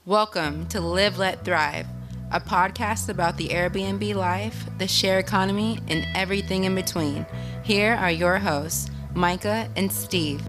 Welcome to Live, Let, Thrive, a podcast about the Airbnb life, the share economy, and everything in between. Here are your hosts, Micah and Steve.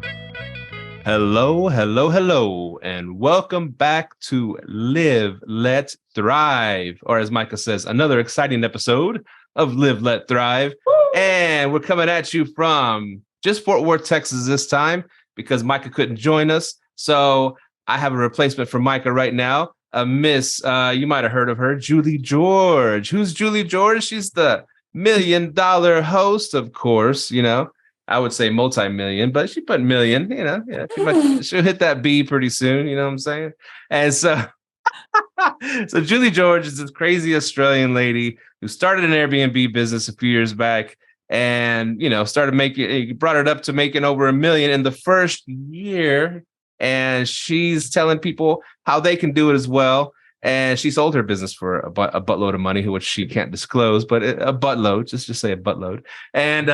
Hello, and welcome back to Live, Let, Thrive, or as Micah says, another exciting episode of Live, Let, Thrive. Woo! And we're coming at you from just Fort Worth, Texas this time because Micah couldn't join us. So I have a replacement for Micah right now, Miss, you might have heard of her, Julie George. Who's Julie George? She's the $1 million host, of course, you know. I would say multi-million, but she put million, you know, yeah, she'll hit that B pretty soon, you know what I'm saying? And so, so Julie George is this crazy Australian lady who started an Airbnb business a few years back and, you know, brought it up to making over $1 million in the first year. And she's telling people how they can do it as well. And she sold her business for a buttload of money, which she can't disclose, but a buttload, just say a buttload. And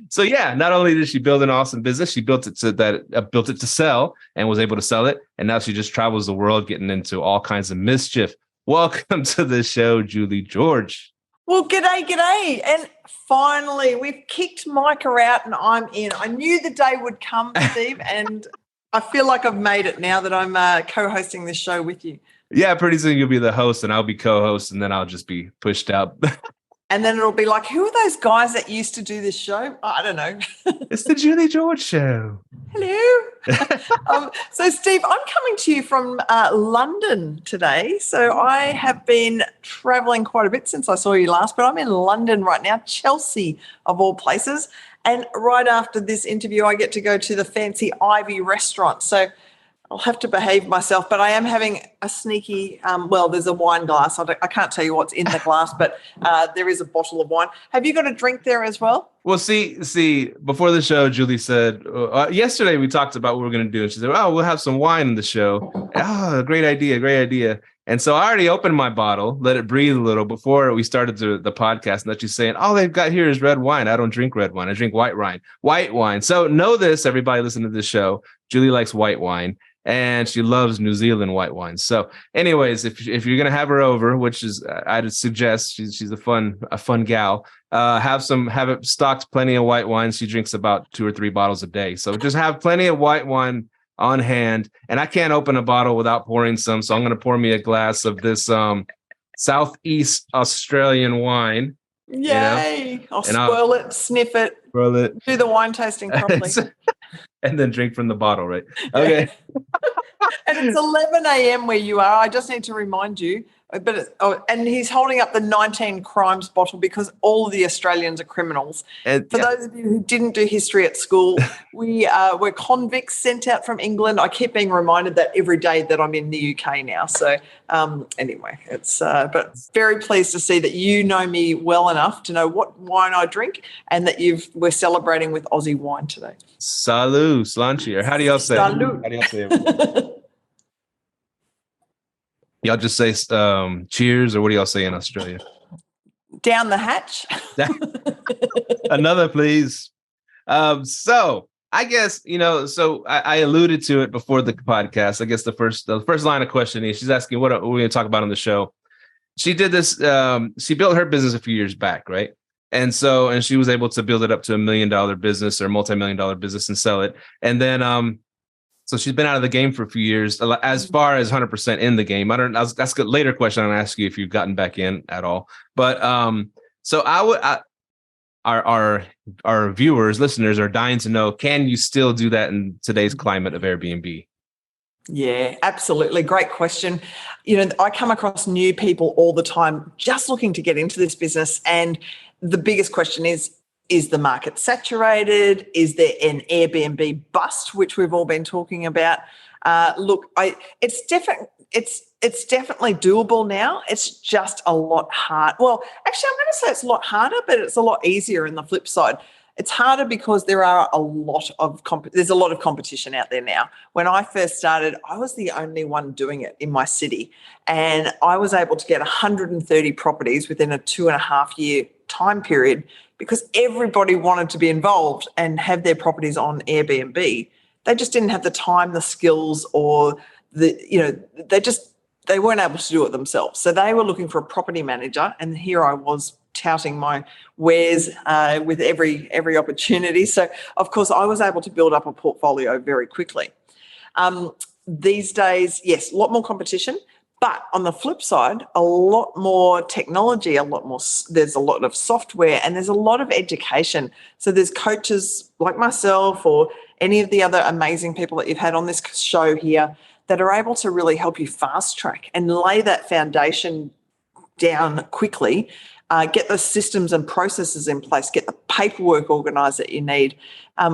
so, yeah, not only did she build an awesome business, she built it to sell and was able to sell it. And now she just travels the world getting into all kinds of mischief. Welcome to the show, Julie George. Well, g'day. And finally, we've kicked Micah out and I'm in. I knew the day would come, Steve, and I feel like I've made it now that I'm co-hosting this show with you. Yeah, pretty soon you'll be the host and I'll be co-host and then I'll just be pushed out. And then it'll be like, who are those guys that used to do this show? I don't know. It's the Julie George Show. Hello. So, Steve, I'm coming to you from London today. So I have been traveling quite a bit since I saw you last, but I'm in London right now, Chelsea of all places. And right after this interview, I get to go to the fancy Ivy restaurant. So I'll have to behave myself, but I am having a sneaky, there's a wine glass. I can't tell you what's in the glass, but there is a bottle of wine. Have you got a drink there as well? Well, see, before the show, Julie said, yesterday we talked about what we're going to do. And she said, we'll have some wine in the show. Oh, great idea. And so I already opened my bottle, let it breathe a little before we started the podcast. And that she's saying, all they've got here is red wine. I don't drink red wine. I drink white wine. So know this, everybody listening to this show, Julie likes white wine. And she loves New Zealand white wines. So anyways, if you're going to have her over, which is, I'd suggest she's a fun gal, have it stocked plenty of white wine. She drinks about 2 or 3 bottles a day. So just have plenty of white wine on hand. And I can't open a bottle without pouring some. So I'm going to pour me a glass of this Southeast Australian wine. Yay. You know? I'll swirl it, sniff it, do the wine tasting properly. And then drink from the bottle, right? Okay. And it's 11 a.m. where you are. I just need to remind you. And he's holding up the 19 crimes bottle because all of the Australians are criminals. For those of you who didn't do history at school, we're convicts sent out from England. I keep being reminded that every day that I'm in the UK now. So anyway, it's but very pleased to see that you know me well enough to know what wine I drink and that we're celebrating with Aussie wine today. Salut, slanchi, or how do y'all say Salut. it? Y'all just say cheers, or what do y'all say in Australia? Down the hatch. Another, please. So I guess, so I alluded to it before the podcast. I guess the first line of questioning, she's asking what we're going to talk about on the show. She did this. She built her business a few years back, right? And she was able to build it up to $1 million business or multi-million-dollar business and sell it. And then, so she's been out of the game for a few years, as far as 100% in the game. That's a later question. I'm going to ask you if you've gotten back in at all. But so our viewers, listeners are dying to know, can you still do that in today's climate of Airbnb? Yeah, absolutely. Great question. I come across new people all the time just looking to get into this business. And the biggest question is the market saturated? Is there an Airbnb bust, which we've all been talking about? It's definitely doable now. It's just a lot hard. Well, actually, I'm going to say it's a lot harder, but it's a lot easier in the flip side. It's harder because there's a lot of competition out there now. When I first started, I was the only one doing it in my city, and I was able to get 130 properties within a 2.5 year time period because everybody wanted to be involved and have their properties on Airbnb. They just didn't have the time, the skills, or they weren't able to do it themselves. So they were looking for a property manager, and here I was touting my wares with every opportunity. So, of course, I was able to build up a portfolio very quickly. These days, yes, a lot more competition, but on the flip side, a lot more technology, there's a lot of software, and there's a lot of education. So there's coaches like myself or any of the other amazing people that you've had on this show here that are able to really help you fast track and lay that foundation down quickly, get the systems and processes in place, get the paperwork organised that you need.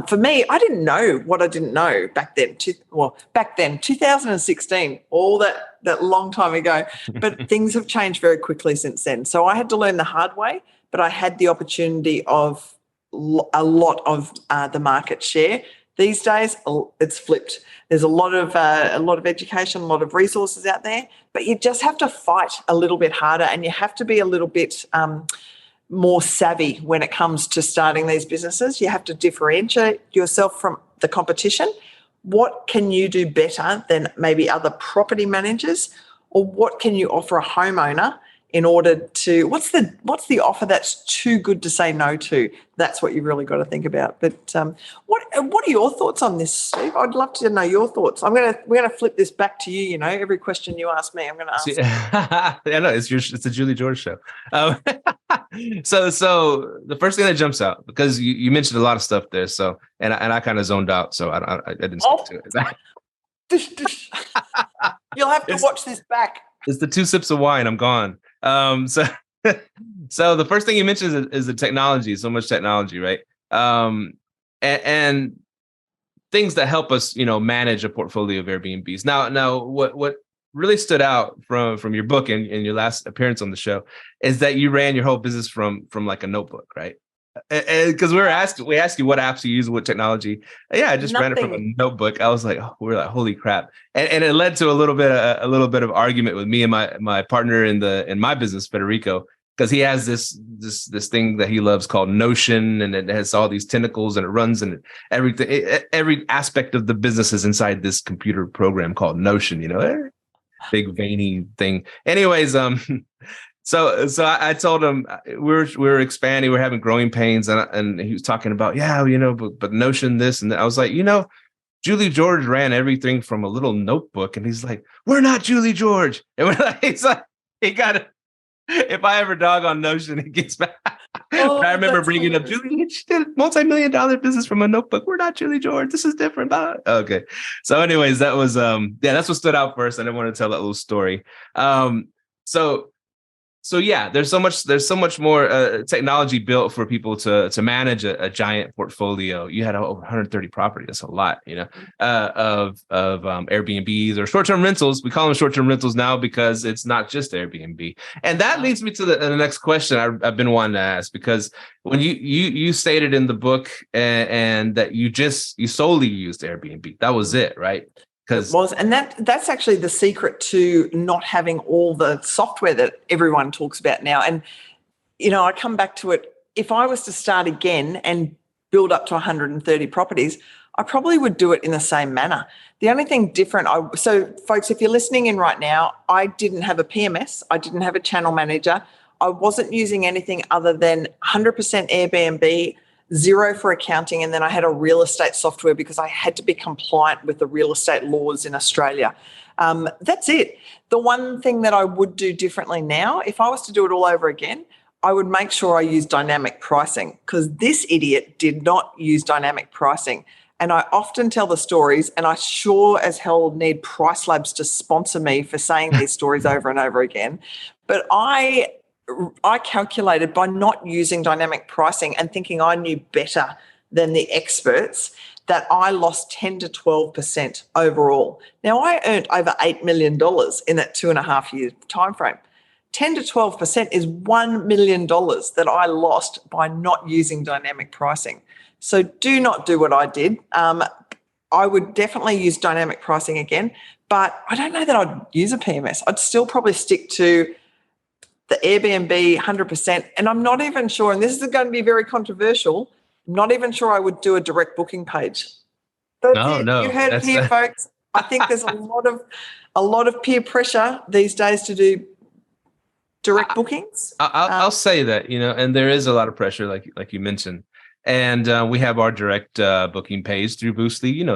For me, I didn't know what I didn't know back then. 2016, all that long time ago. But things have changed very quickly since then. So I had to learn the hard way, but I had the opportunity of a lot of the market share. These days, it's flipped. There's a lot of education, a lot of resources out there, but you just have to fight a little bit harder, and you have to be a little bit more savvy when it comes to starting these businesses. You have to differentiate yourself from the competition. What can you do better than maybe other property managers, or what can you offer a homeowner in order to, what's the offer that's too good to say no to? That's what you've really got to think about. But what are your thoughts on this, Steve? I'd love to know your thoughts. we're gonna flip this back to you. You know, every question you ask me, I'm going to ask. Yeah, no, it's a Julie George show. So the first thing that jumps out, because you mentioned a lot of stuff there, so and I kind of zoned out, so I didn't stick to it. You'll have to watch this back. It's the 2 sips of wine. I'm gone. So the first thing you mentioned is the technology. So much technology, right? And things that help us, manage a portfolio of Airbnbs. Now, what really stood out from your book and your last appearance on the show is that you ran your whole business from like a notebook, right? Because we asked you what apps you use, what technology. Yeah, I just ran it from a notebook. I was like, we're like, holy crap! And it led to a little bit of argument with me and my partner in my business, Federico, because he has this thing that he loves called Notion, and it has all these tentacles, and it runs, and everything, every aspect of the business is inside this computer program called Notion. Big veiny thing. Anyways, So I told him we were expanding, we're having growing pains, and he was talking about, but Notion this and that. I was like, Julie George ran everything from a little notebook, and he's like, we're not Julie George, and he's like, he got it. If I ever dog on Notion, he gets back. I remember bringing up Julie. She did a multimillion-dollar business from a notebook. We're not Julie George. This is different. Okay. So, anyways, that was that's what stood out first. I didn't want to tell that little story. So yeah, there's so much more technology built for people to manage a giant portfolio. You had over 130 properties. That's a lot, of Airbnbs or short-term rentals. We call them short-term rentals now because it's not just Airbnb. And that leads me to the next question I've been wanting to ask, because when you stated in the book and that you solely used Airbnb, that was it, right? And that's actually the secret to not having all the software that everyone talks about now. And, I come back to it. If I was to start again and build up to 130 properties, I probably would do it in the same manner. The only thing different, so folks, if you're listening in right now, I didn't have a PMS. I didn't have a channel manager. I wasn't using anything other than 100% Airbnb, 0 for accounting, and then I had a real estate software because I had to be compliant with the real estate laws in Australia. That's it. The one thing that I would do differently now, if I was to do it all over again, I would make sure I use dynamic pricing, because this idiot did not use dynamic pricing. And I often tell the stories, and I sure as hell need Price Labs to sponsor me for saying these stories over and over again. But I calculated, by not using dynamic pricing and thinking I knew better than the experts, that I lost 10 to 12% overall. Now, I earned over $8 million in that 2.5 year time frame. 10 to 12% is $1 million that I lost by not using dynamic pricing. So do not do what I did. I would definitely use dynamic pricing again, but I don't know that I'd use a PMS. I'd still probably stick to the Airbnb 100%. And I'm not even sure, and this is going to be very controversial, I'm not even sure I would do a direct booking page. No. You heard it here, folks. I think there's a lot of peer pressure these days to do direct bookings. I'll say that, and there is a lot of pressure, like you mentioned. And we have our direct booking page through Boostly.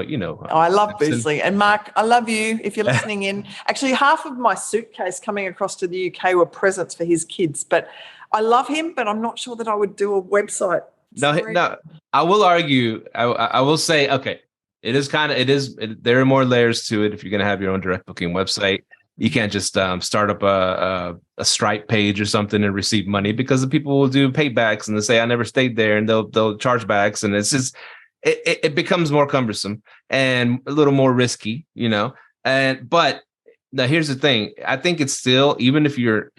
I love Boostly. And Mark, I love you if you're listening in. Actually, half of my suitcase coming across to the UK were presents for his kids. But I love him, but I'm not sure that I would do a website. No, I will argue. I will say, okay, there are more layers to it if you're going to have your own direct booking website. You can't just start up a Stripe page or something and receive money, because the people will do paybacks and they say, I never stayed there, and they'll charge backs. And it's just, it becomes more cumbersome and a little more risky, but now here's the thing. I think it's still, even if you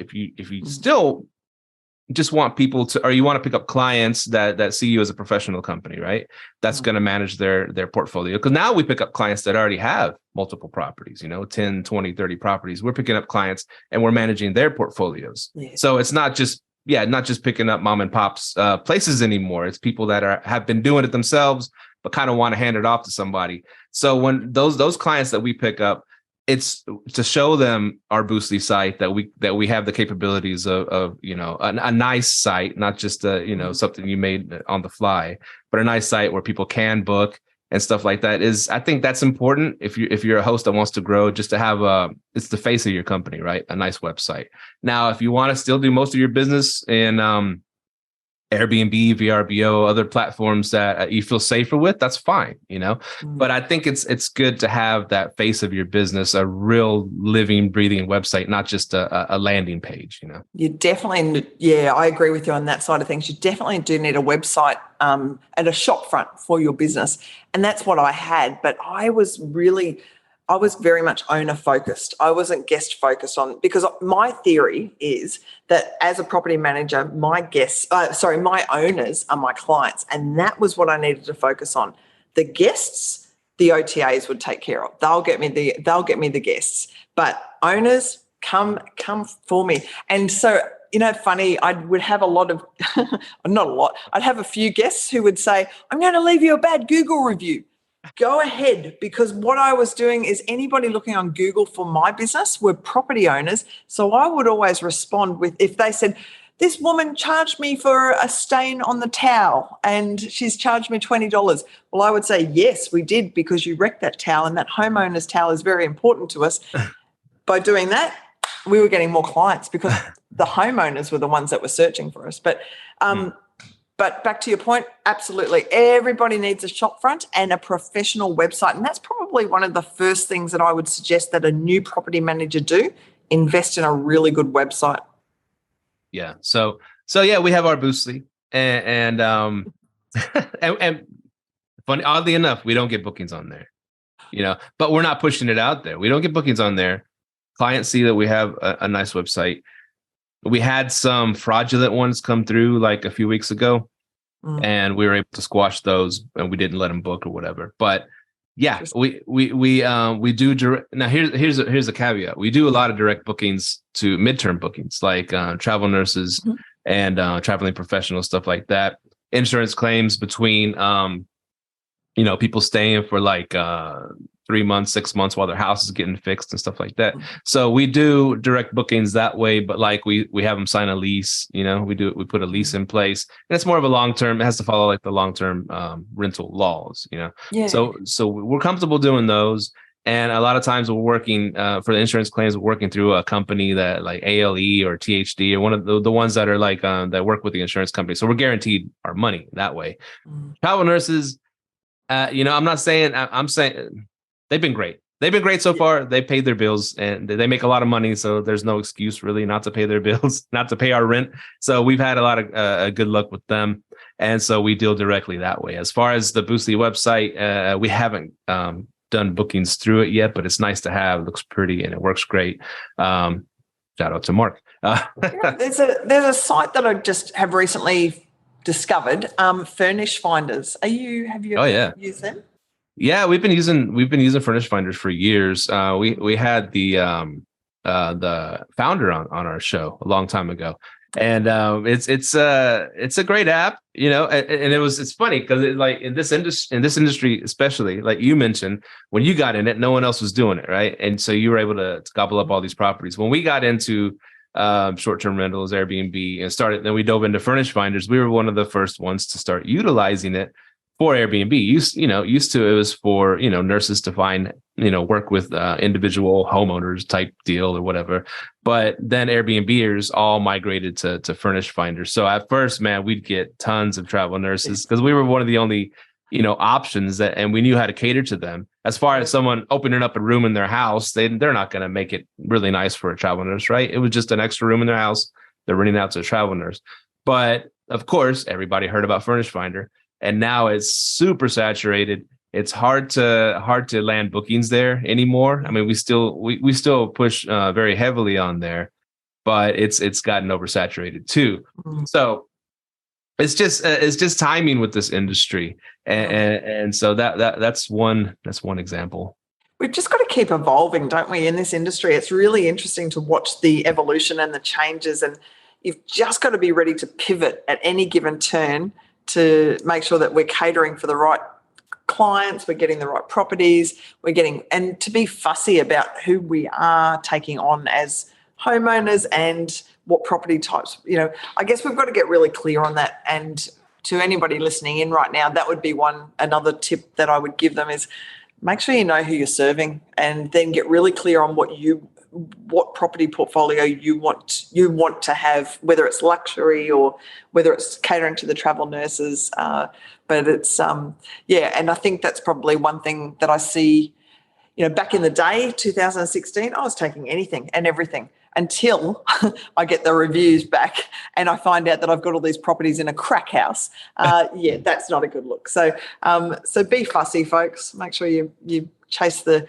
still just want people to, or you want to pick up clients that see you as a professional company, right? That's going to manage their portfolio. Because now we pick up clients that already have multiple properties, 10, 20, 30 properties. We're picking up clients and we're managing their portfolios. Yeah. So it's not just picking up mom and pops places anymore. It's people that have been doing it themselves, but kind of want to hand it off to somebody. So when those clients that we pick up, it's to show them our Boostly site that we have the capabilities of a nice site, not just something you made on the fly, but a nice site where people can book and stuff like that. I think that's important if you're a host that wants to grow, just to have it's the face of your company, right? A nice website. Now, if you want to still do most of your business in Airbnb, VRBO, other platforms that you feel safer with, that's fine, But I think it's good to have that face of your business, a real living, breathing website, not just a landing page, You definitely, I agree with you on that side of things. You definitely do need a website and a shop front for your business. And that's what I had, but I was very much owner focused. I wasn't guest focused because my theory is that as a property manager, my owners are my clients. And that was what I needed to focus on. The guests, the OTAs would take care of. They'll get me the guests, but owners come for me. And so, funny, I would have a lot of, not a lot, I'd have a few guests who would say, I'm going to leave you a bad Google review. Go ahead, because what I was doing is anybody looking on Google for my business were property owners. So I would always respond with, if they said, this woman charged me for a stain on the towel and she's charged me $20. Well, I would say, yes, we did, because you wrecked that towel, and that homeowner's towel is very important to us. By doing that, we were getting more clients because the homeowners were the ones that were searching for us. But back to your point, absolutely. Everybody needs a shop front and a professional website. And that's probably one of the first things that I would suggest that a new property manager do, invest in a really good website. Yeah. So yeah, we have our Boostly and and funny, oddly enough, we don't get bookings on there, but we're not pushing it out there. We don't get bookings on there. Clients see that we have a nice website. We had some fraudulent ones come through like a few weeks ago, and we were able to squash those, and we didn't let them book or whatever. But yeah, we do direct. Now here's a caveat. We do a lot of direct bookings to midterm bookings, like travel nurses and traveling professionals, stuff like that. Insurance claims between people staying for like 3 months, 6 months while their house is getting fixed and stuff like that. So we do direct bookings that way, but like we have them sign a lease, we put a lease in place, and it's more of a long-term, it has to follow like the long-term rental laws, Yeah. So we're comfortable doing those. And a lot of times we're working for the insurance claims, we're working through a company that like ALE or THD or one of the ones that are like that work with the insurance company. So we're guaranteed our money that way. Travel nurses, I'm saying they've been great. They've been great so far. They paid their bills and they make a lot of money. So there's no excuse really not to pay their bills, not to pay our rent. So we've had a lot of good luck with them. And so we deal directly that way. As far as the Boostly website, we haven't done bookings through it yet, but it's nice to have. It looks pretty and it works great. Shout out to Mark. There's a site that I just have recently discovered, Furnish Finders. Have you ever used them? Yeah, we've been using Furnish Finders for years. We had the founder on our show a long time ago, And it's a great app, you know, and it's funny because like in this industry, especially like you mentioned, when you got in it, no one else was doing it, right? And so you were able to gobble up all these properties. When we got into short-term rentals, Airbnb, and then we dove into furnished finders, we were one of the first ones to start utilizing it for Airbnb. Used to it was for, you know, nurses to find, you know, work with individual homeowners type deal or whatever. But then Airbnbers all migrated to furnished finders. So at first, man, we'd get tons of travel nurses because we were one of the only, you know, options and we knew how to cater to them. As far as someone opening up a room in their house, they're not going to make it really nice for a travel nurse, right? It was just an extra room in their house. They're renting out to a travel nurse. But of course, everybody heard about Furnished Finder. And now it's super saturated. It's hard to land bookings there anymore. I mean, we still push very heavily on there, but it's gotten oversaturated too. So it's just timing with this industry, and so that's one example. We've just got to keep evolving, don't we, in this industry? It's really interesting to watch the evolution and the changes, and you've just got to be ready to pivot at any given turn to make sure that we're catering for the right clients, we're getting the right properties, and to be fussy about who we are taking on as homeowners and what property types. You know, I guess we've got to get really clear on that. And to anybody listening in right now, that would be another tip that I would give them is make sure you know who you're serving, and then get really clear on what property portfolio you want to have, whether it's luxury or whether it's catering to the travel nurses. But it's and I think that's probably one thing that I see. You know, back in the day, 2016, I was taking anything and everything until I get the reviews back and I find out that I've got all these properties in a crack house. That's not a good look. So be fussy, folks. Make sure you chase the.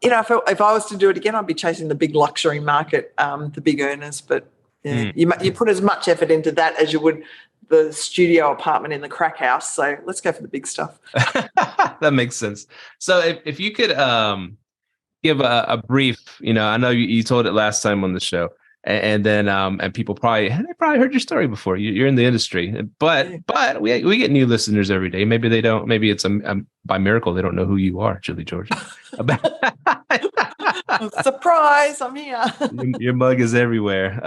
If I was to do it again, I'd be chasing the big luxury market, the big earners. But you put as much effort into that as you would the studio apartment in the crack house. So let's go for the big stuff. That makes sense. So if you could give a brief, you know, I know you told it last time on the show, and then and people probably heard your story before. You're in the industry, but we get new listeners every day. Maybe they don't. Maybe it's by miracle they don't know who you are, Julie George. Surprise! I'm here. Your mug is everywhere.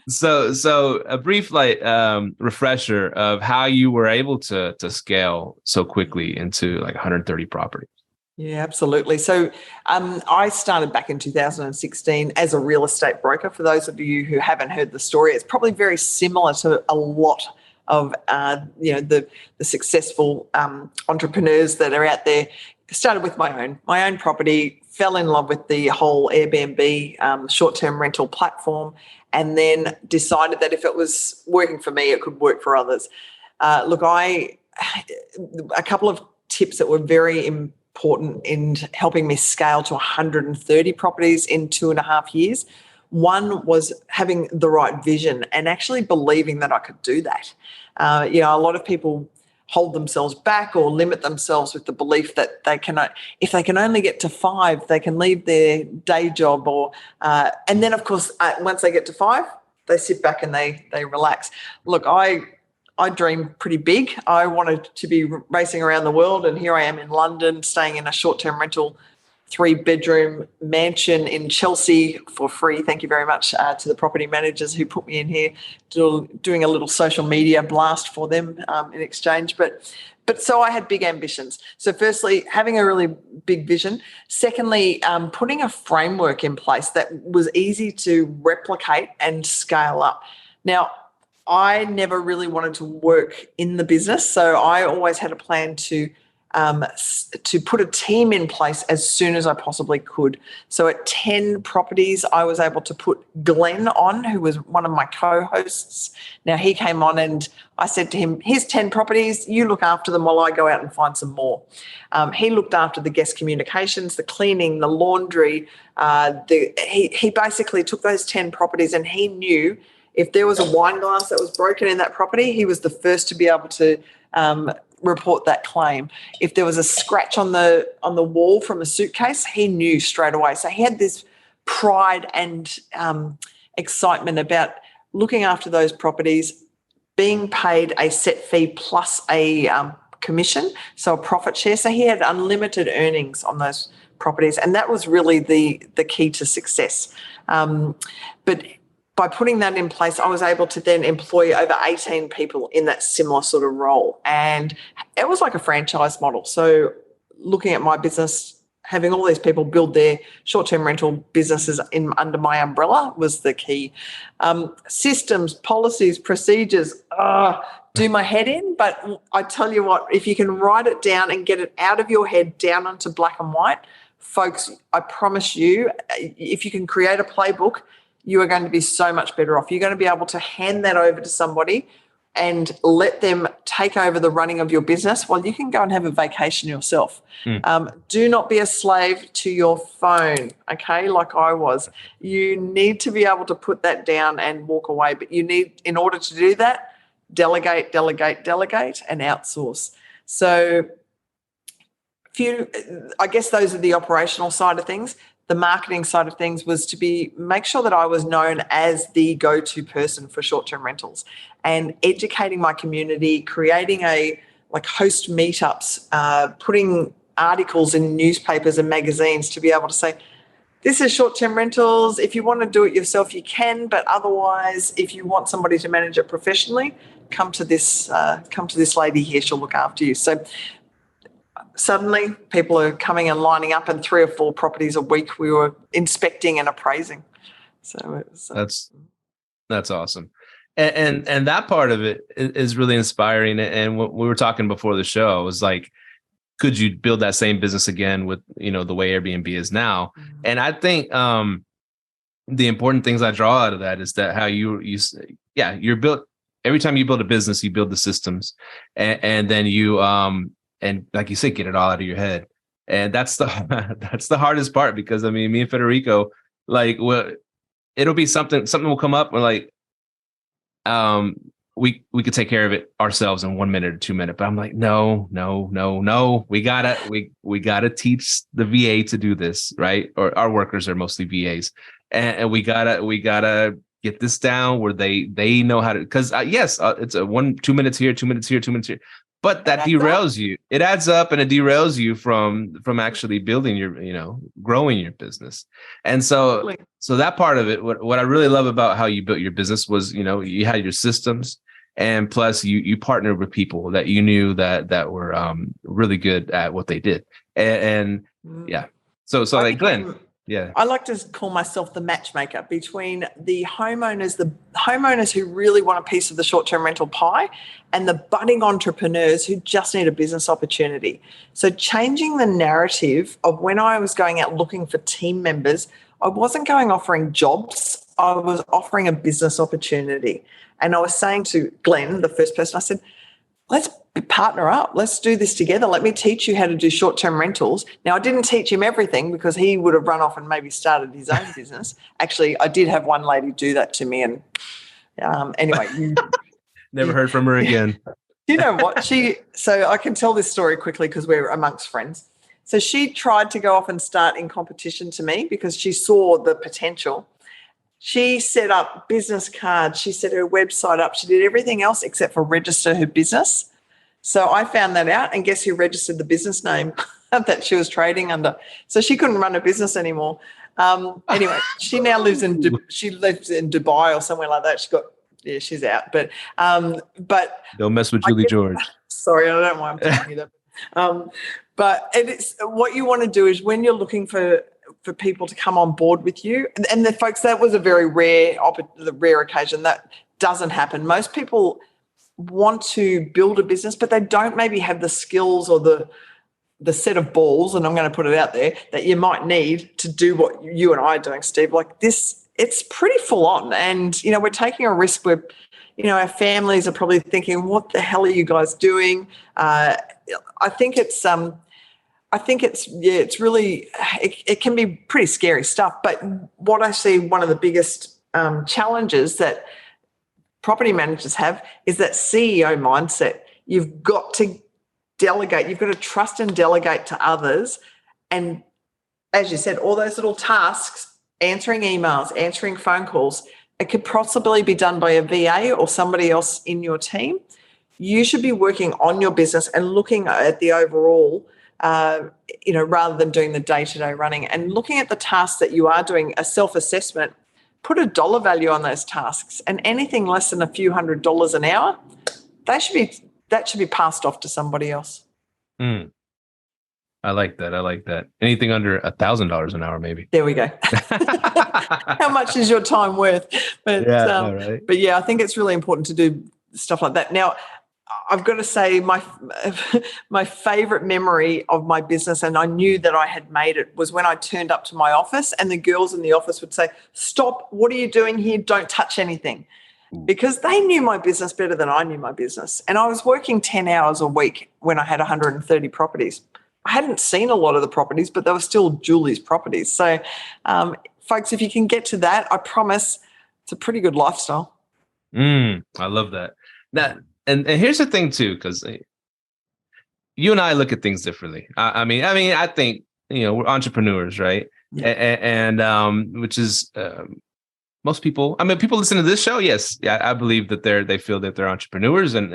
So a brief refresher of how you were able to scale so quickly into like 130 properties. Yeah, absolutely. So I started back in 2016 as a real estate broker. For those of you who haven't heard the story, it's probably very similar to a lot of the successful entrepreneurs that are out there. Started with my own property, fell in love with the whole Airbnb short-term rental platform, and then decided that if it was working for me, it could work for others. A couple of tips that were very important in helping me scale to 130 properties in 2.5 years. One was having the right vision and actually believing that I could do that. A lot of people hold themselves back or limit themselves with the belief that if they can only get to 5, they can leave their day job, and then of course once they get to 5, they sit back and they relax. Look, I dream pretty big. I wanted to be racing around the world, and here I am in London, staying in a short-term rental 3-bedroom mansion in Chelsea for free. Thank you very much to the property managers who put me in here, doing a little social media blast for them in exchange. But so I had big ambitions. So firstly, having a really big vision. Secondly, putting a framework in place that was easy to replicate and scale up. Now, I never really wanted to work in the business, so I always had a plan to put a team in place as soon as I possibly could. So at 10 properties, I was able to put Glenn on, who was one of my co-hosts. Now, he came on and I said to him, here's 10 properties, you look after them while I go out and find some more. He looked after the guest communications, the cleaning, the laundry. He basically took those 10 properties, and he knew if there was a wine glass that was broken in that property, he was the first to be able to report that claim. If there was a scratch on the wall from a suitcase, he knew straight away. So he had this pride and excitement about looking after those properties, being paid a set fee plus a commission, so a profit share. So he had unlimited earnings on those properties, and that was really the key to success. But by putting that in place, I was able to then employ over 18 people in that similar sort of role, and it was like a franchise model. So looking at my business, having all these people build their short-term rental businesses under my umbrella was the key. Systems, policies, procedures, do my head in. But I tell you what, if you can write it down and get it out of your head down onto black and white, folks, I promise you, if you can create a playbook, you are going to be so much better off. You're going to be able to hand that over to somebody and let them take over the running of your business while you can go and have a vacation yourself. Do not be a slave to your phone, okay, like I was. You need to be able to put that down and walk away, but you need, in order to do that, delegate, and outsource. So I guess those are the operational side of things. The marketing side of things was to make sure that I was known as the go-to person for short-term rentals, and educating my community, creating host meetups, putting articles in newspapers and magazines to be able to say, this is short-term rentals. If you want to do it yourself, you can, but otherwise, if you want somebody to manage it professionally, come to this lady here. She'll look after you. So suddenly people are coming and lining up, and 3 or 4 properties a week we were inspecting and appraising. So it was, that's awesome. And that part of it is really inspiring. And what we were talking before the show was like, could you build that same business again with, the way Airbnb is now? Mm-hmm. And I think the important things I draw out of that is that how you're built. Every time you build a business, you build the systems, and then you and like you said, get it all out of your head. And that's the hardest part, because me and Federico, it'll be something will come up. We're like, we could take care of it ourselves in 1 minute or 2 minutes. But I'm like, no. We gotta teach the VA to do this, right? Or our workers are mostly VAs. And we gotta get this down where they know how to, because it's a 2 minutes here, 2 minutes here, 2 minutes here. But that derails you. It adds up, and it derails you from actually building growing your business. And so that part of it, what I really love about how you built your business was, you had your systems, and plus you partnered with people that you knew that were really good at what they did. And yeah. So like Glenn. Yeah, I like to call myself the matchmaker between the homeowners who really want a piece of the short-term rental pie, and the budding entrepreneurs who just need a business opportunity. So changing the narrative of when I was going out looking for team members, I wasn't going offering jobs, I was offering a business opportunity. And I was saying to Glenn, the first person, I said, let's partner up. Let's do this together. Let me teach you how to do short-term rentals. Now, I didn't teach him everything, because he would have run off and maybe started his own business. Actually, I did have one lady do that to me. And anyway. Never heard from her again. You know what? So I can tell this story quickly because we're amongst friends. So she tried to go off and start in competition to me because she saw the potential. She set up business cards. She set her website up. She did everything else except for register her business. So I found that out, and guess who registered the business name that she was trading under? So she couldn't run a business anymore. Anyway, she now lives in Dubai or somewhere like that. She's out. But don't mess with Julie George. Sorry, I don't know why I'm telling you that. But it's what you want to do is, when you're looking for people to come on board with you, and the folks, that was a very rare occasion. That doesn't happen. Most people want to build a business, but they don't maybe have the skills or the set of balls, and I'm going to put it out there, that you might need to do what you and I are doing, Steve. Like this, it's pretty full on, and we're taking a risk where our families are probably thinking, what the hell are you guys doing? I think it's really, it can be pretty scary stuff. But what I see, one of the biggest challenges that property managers have is that CEO mindset. You've got to delegate. You've got to trust and delegate to others. And as you said, all those little tasks, answering emails, answering phone calls, It could possibly be done by a VA or somebody else in your team. You should be working on your business and looking at the overall, rather than doing the day-to-day running, and looking at the tasks that you are doing, a self-assessment. Put a dollar value on those tasks, and anything less than a few $100s an hour, that should be passed off to somebody else. I like that. Anything under $1,000 an hour, maybe. There we go. How much is your time worth? But right. But yeah, I think it's really important to do stuff like that. Now, I've got to say my favorite memory of my business, and I knew that I had made it, was when I turned up to my office and the girls in the office would say, "Stop, what are you doing here? Don't touch anything." Because they knew my business better than I knew my business. And I was working 10 hours a week when I had 130 properties. I hadn't seen a lot of the properties, but they were still Julie's properties. So, folks, if you can get to that, I promise it's a pretty good lifestyle. I love that. And here's the thing too, because you and I look at things differently. I mean, I think, we're entrepreneurs, right? Yeah. And which is most people. I mean, people listen to this show. Yes, yeah, I believe that they feel that they're entrepreneurs, and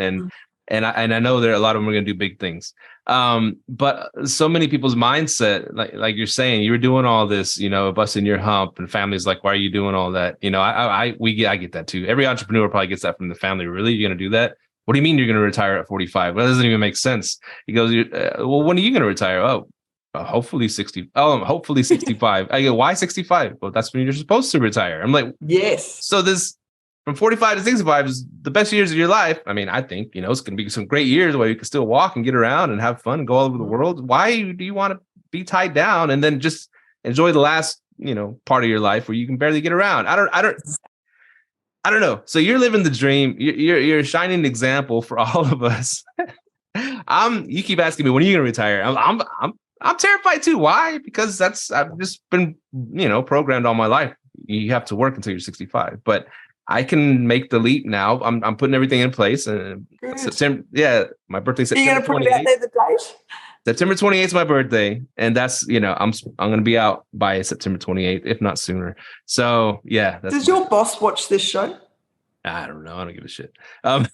I know there are a lot of them are going to do big things. But so many people's mindset, like you're saying, you were doing all this, busting your hump, and family's like, "Why are you doing all that?" I get that too. Every entrepreneur probably gets that from the family. Really, you're going to do that? What do you mean you're going to retire at 45? Well, that doesn't even make sense. He goes, "Well, when are you going to retire?" "Oh, hopefully 60. Oh, hopefully 65. I go, "Why 65? Well, that's when you're supposed to retire." I'm like, yes. So this from 45 to 65 is the best years of your life. I mean, I think, it's going to be some great years where you can still walk and get around and have fun and go all over the world. Why do you want to be tied down and then just enjoy the last, part of your life where you can barely get around? I don't know. So you're living the dream. You're a shining example for all of us. You keep asking me, when are you going to retire? I'm terrified too. Why? Because I've just been, programmed all my life. You have to work until you're 65, but I can make the leap now. I'm putting everything in place. And September, my birthday's September 28th. You're going to put it out there, the date? September 28th is my birthday, and that's I'm going to be out by September 28th, if not sooner. So yeah. Does your boss watch this show? I don't know. I don't give a shit. I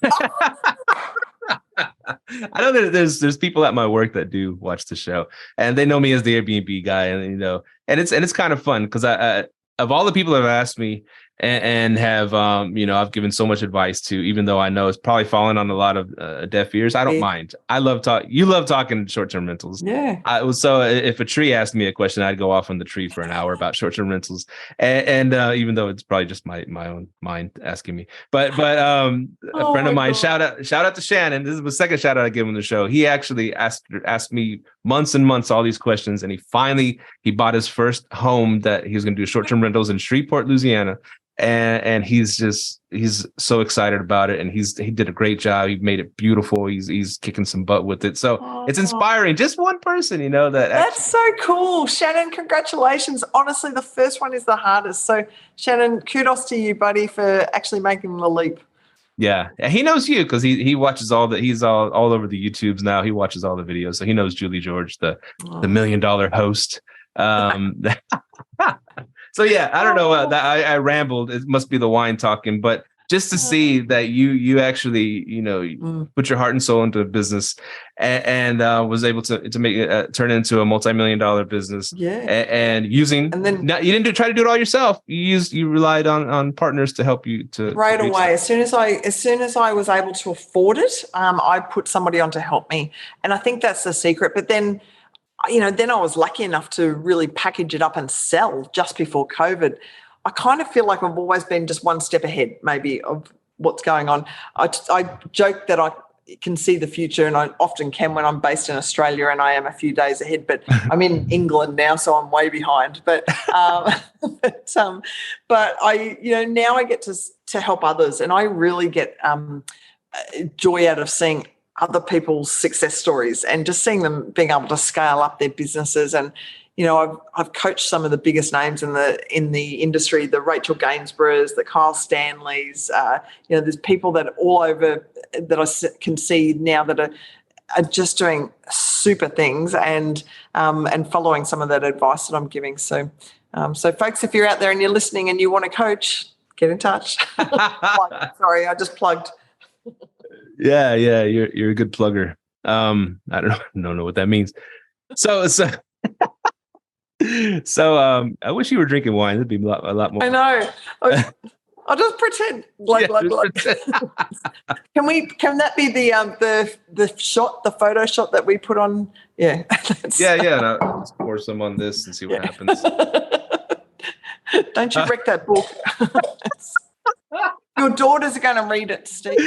know that there's people at my work that do watch the show, and they know me as the Airbnb guy, and and it's kind of fun because I of all the people that have asked me and have I've given so much advice to, even though I know it's probably fallen on a lot of deaf ears. I don't mind. I love you love talking short-term rentals. Yeah. So if a tree asked me a question, I'd go off on the tree for an hour about short-term rentals, and even though it's probably just my own mind asking me, but a friend of mine, shout out to Shannon. This is the second shout out I give him the show. He actually asked me months and months all these questions, and he bought his first home that he was going to do short-term rentals in Shreveport, Louisiana. And he's so excited about it, and he did a great job. He made it beautiful. He's kicking some butt with it. So it's inspiring. Just one person, that's so cool. Shannon, congratulations. Honestly, the first one is the hardest. So Shannon, kudos to you, buddy, for actually making the leap. Yeah, he knows you because he watches he's all over the YouTubes now. He watches all the videos, so he knows Julie George, the $1 million host. So yeah, I don't know that I rambled. It must be the wine talking, but just to see that you actually put your heart and soul into a business and was able to make it turn into a multi-million-dollar business. Yeah, and using. And then you didn't try to do it all yourself. You relied on partners to help you to right away. As soon as I was able to afford it, I put somebody on to help me, and I think that's the secret. But then. Then I was lucky enough to really package it up and sell just before COVID. I kind of feel like I've always been just one step ahead, maybe, of what's going on. I joke that I can see the future, and I often can when I'm based in Australia and I am a few days ahead, but I'm in England now, so I'm way behind. But I, now I get to help others, and I really get joy out of seeing other people's success stories and just seeing them being able to scale up their businesses. And I've coached some of the biggest names in the industry, the Rachel Gainsboroughs, the Kyle Stanleys. There's people that all over that I can see now that are just doing super things and following some of that advice that I'm giving. So folks, if you're out there and you're listening and you want to coach, get in touch. Sorry, I just plugged. Yeah, you're a good plugger. I don't know what that means. So I wish you were drinking wine. It'd be a lot more. I know. I'll just pretend. Glug. Can that be the shot, the photo shot that we put on? Yeah. No, let's pour some on this and see what happens. Don't you wreck that book. Your daughters are going to read it, Steve.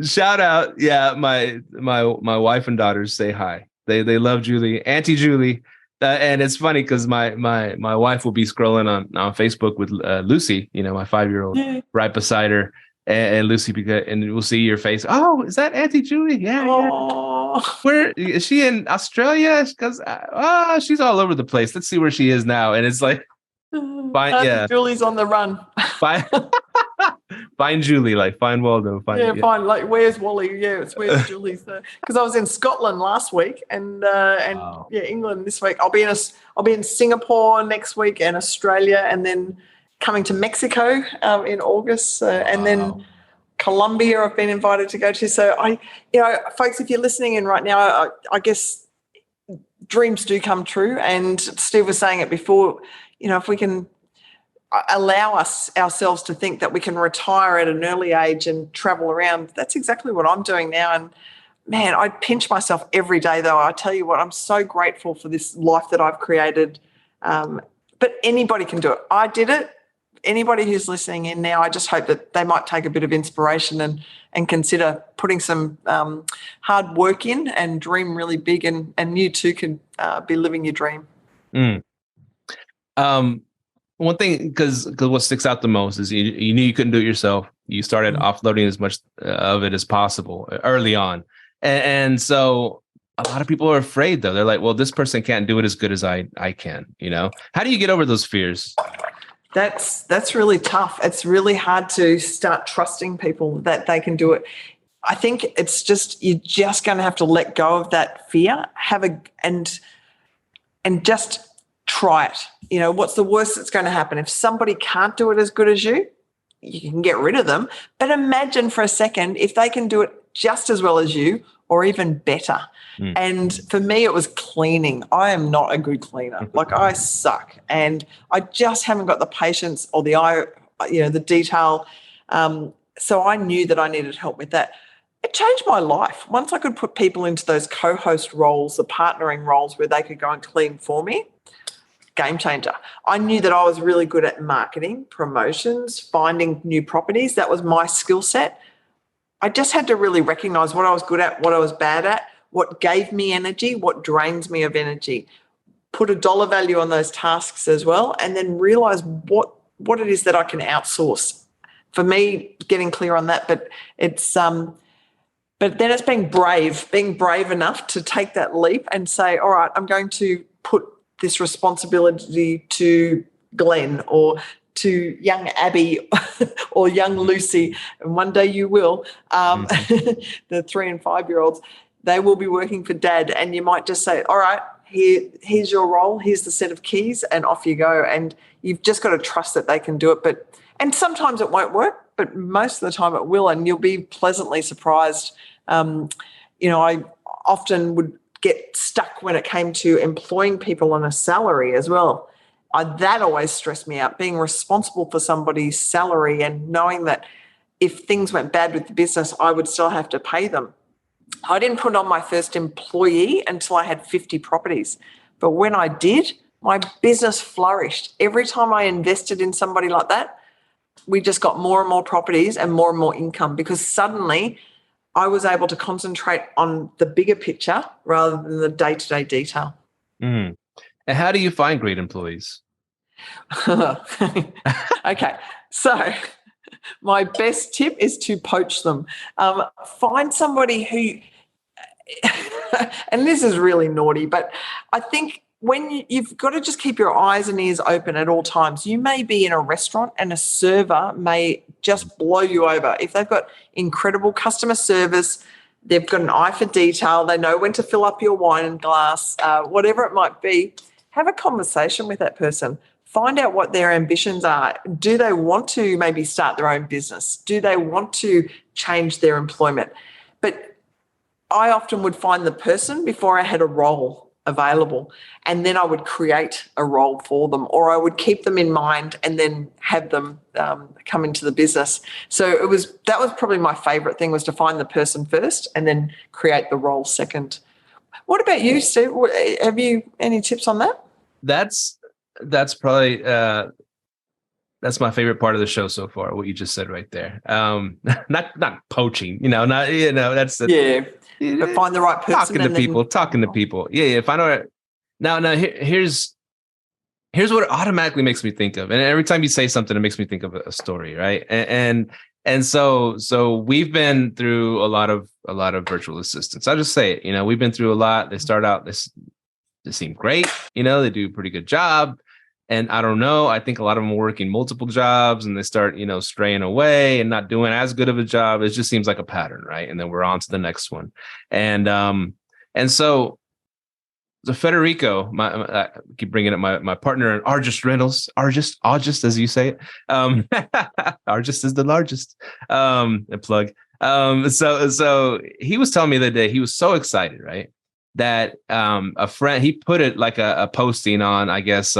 Shout out. Yeah, my wife and daughters say hi. They love Julie, Auntie Julie. And it's funny because my wife will be scrolling on Facebook with Lucy, my 5-year-old, right beside her, and Lucy, and we'll see your face. Oh, is that Auntie Julie? Yeah. Where is she, in Australia? Because she's all over the place. Let's see where she is now. And it's like, Julie's on the run. Find Julie, like find Waldo. Find like where's Wally? Yeah, it's where's Julie's there. Because I was in Scotland last week and wow. England this week. I'll be in Singapore next week and Australia, and then coming to Mexico in August, and then Colombia I've been invited to go to. So folks, if you're listening in right now, I guess dreams do come true. And Steve was saying it before, if we can allow ourselves to think that we can retire at an early age and travel around. That's exactly what I'm doing now. And man, I pinch myself every day, though. I tell you what, I'm so grateful for this life that I've created. But anybody can do it. I did it. Anybody who's listening in now, I just hope that they might take a bit of inspiration and consider putting some hard work in and dream really big, and you too can be living your dream. One thing, because what sticks out the most is you knew you couldn't do it yourself. You started offloading as much of it as possible early on. And so a lot of people are afraid, though. They're like, well, this person can't do it as good as I can, How do you get over those fears? That's really tough. It's really hard to start trusting people that they can do it. I think it's you're just going to have to let go of that fear, and just try it. What's the worst that's going to happen? If somebody can't do it as good as you can get rid of them. But imagine for a second if they can do it just as well as you, or even better. And for me, it was cleaning. I am not a good cleaner. Like, I suck. And I just haven't got the patience or the detail. So I knew that I needed help with that. It changed my life. Once I could put people into those co-host roles, the partnering roles where they could go and clean for me, game changer. I knew that I was really good at marketing, promotions, finding new properties. That was my skill set. I just had to really recognize what I was good at, what I was bad at, what gave me energy, what drains me of energy. Put a dollar value on those tasks as well, and then realize what it is that I can outsource. For me, getting clear on that, but then it's being brave enough to take that leap and say, all right, I'm going to put this responsibility to Glenn or to young Abby or young Lucy, and one day you will, the 3 and 5-year-olds, they will be working for Dad, and you might just say, all right, here's your role, here's the set of keys, and off you go. And you've just got to trust that they can do it. And sometimes it won't work, but most of the time it will, and you'll be pleasantly surprised. I often would get stuck when it came to employing people on a salary as well. That always stressed me out, being responsible for somebody's salary and knowing that if things went bad with the business, I would still have to pay them. I didn't put on my first employee until I had 50 properties. But when I did, my business flourished. Every time I invested in somebody like that, we just got more and more properties and more income, because suddenly I was able to concentrate on the bigger picture rather than the day-to-day detail. And how do you find great employees? Okay, so my best tip is to poach them. Find somebody who, and this is really naughty, but I think when you've got to just keep your eyes and ears open at all times. You may be in a restaurant and a server may just blow you over. If they've got incredible customer service, they've got an eye for detail, they know when to fill up your wine glass, whatever it might be, have a conversation with that person. find out what their ambitions are. Do they want to maybe start their own business? Do they want to change their employment? But I often would find the person before I had a role available, and then I would create a role for them, or I would keep them in mind and then have them come into the business. So that was probably my favorite thing, was to find the person first and then create the role second. What about you, Steve? Have you any tips on that? That's probably that's my favorite part of the show so far. What you just said right there. Not poaching, that's but find the right person. Talking to people. Yeah. If I know now here's what it automatically makes me think of. And every time you say something, it makes me think of a story, right? And so we've been through a lot of virtual assistants. I'll just say it. We've been through a lot. They start out they seem great. They do a pretty good job. And I don't know, I think a lot of them are working multiple jobs and they start, straying away and not doing as good of a job. It just seems like a pattern, right? And then we're on to the next one. And so the Federico, I keep bringing up my partner in Argist Rentals, Argist as you say it. Argist is the largest. A plug. So he was telling me the other day, he was so excited, right? That a friend, he put it like a posting on, I guess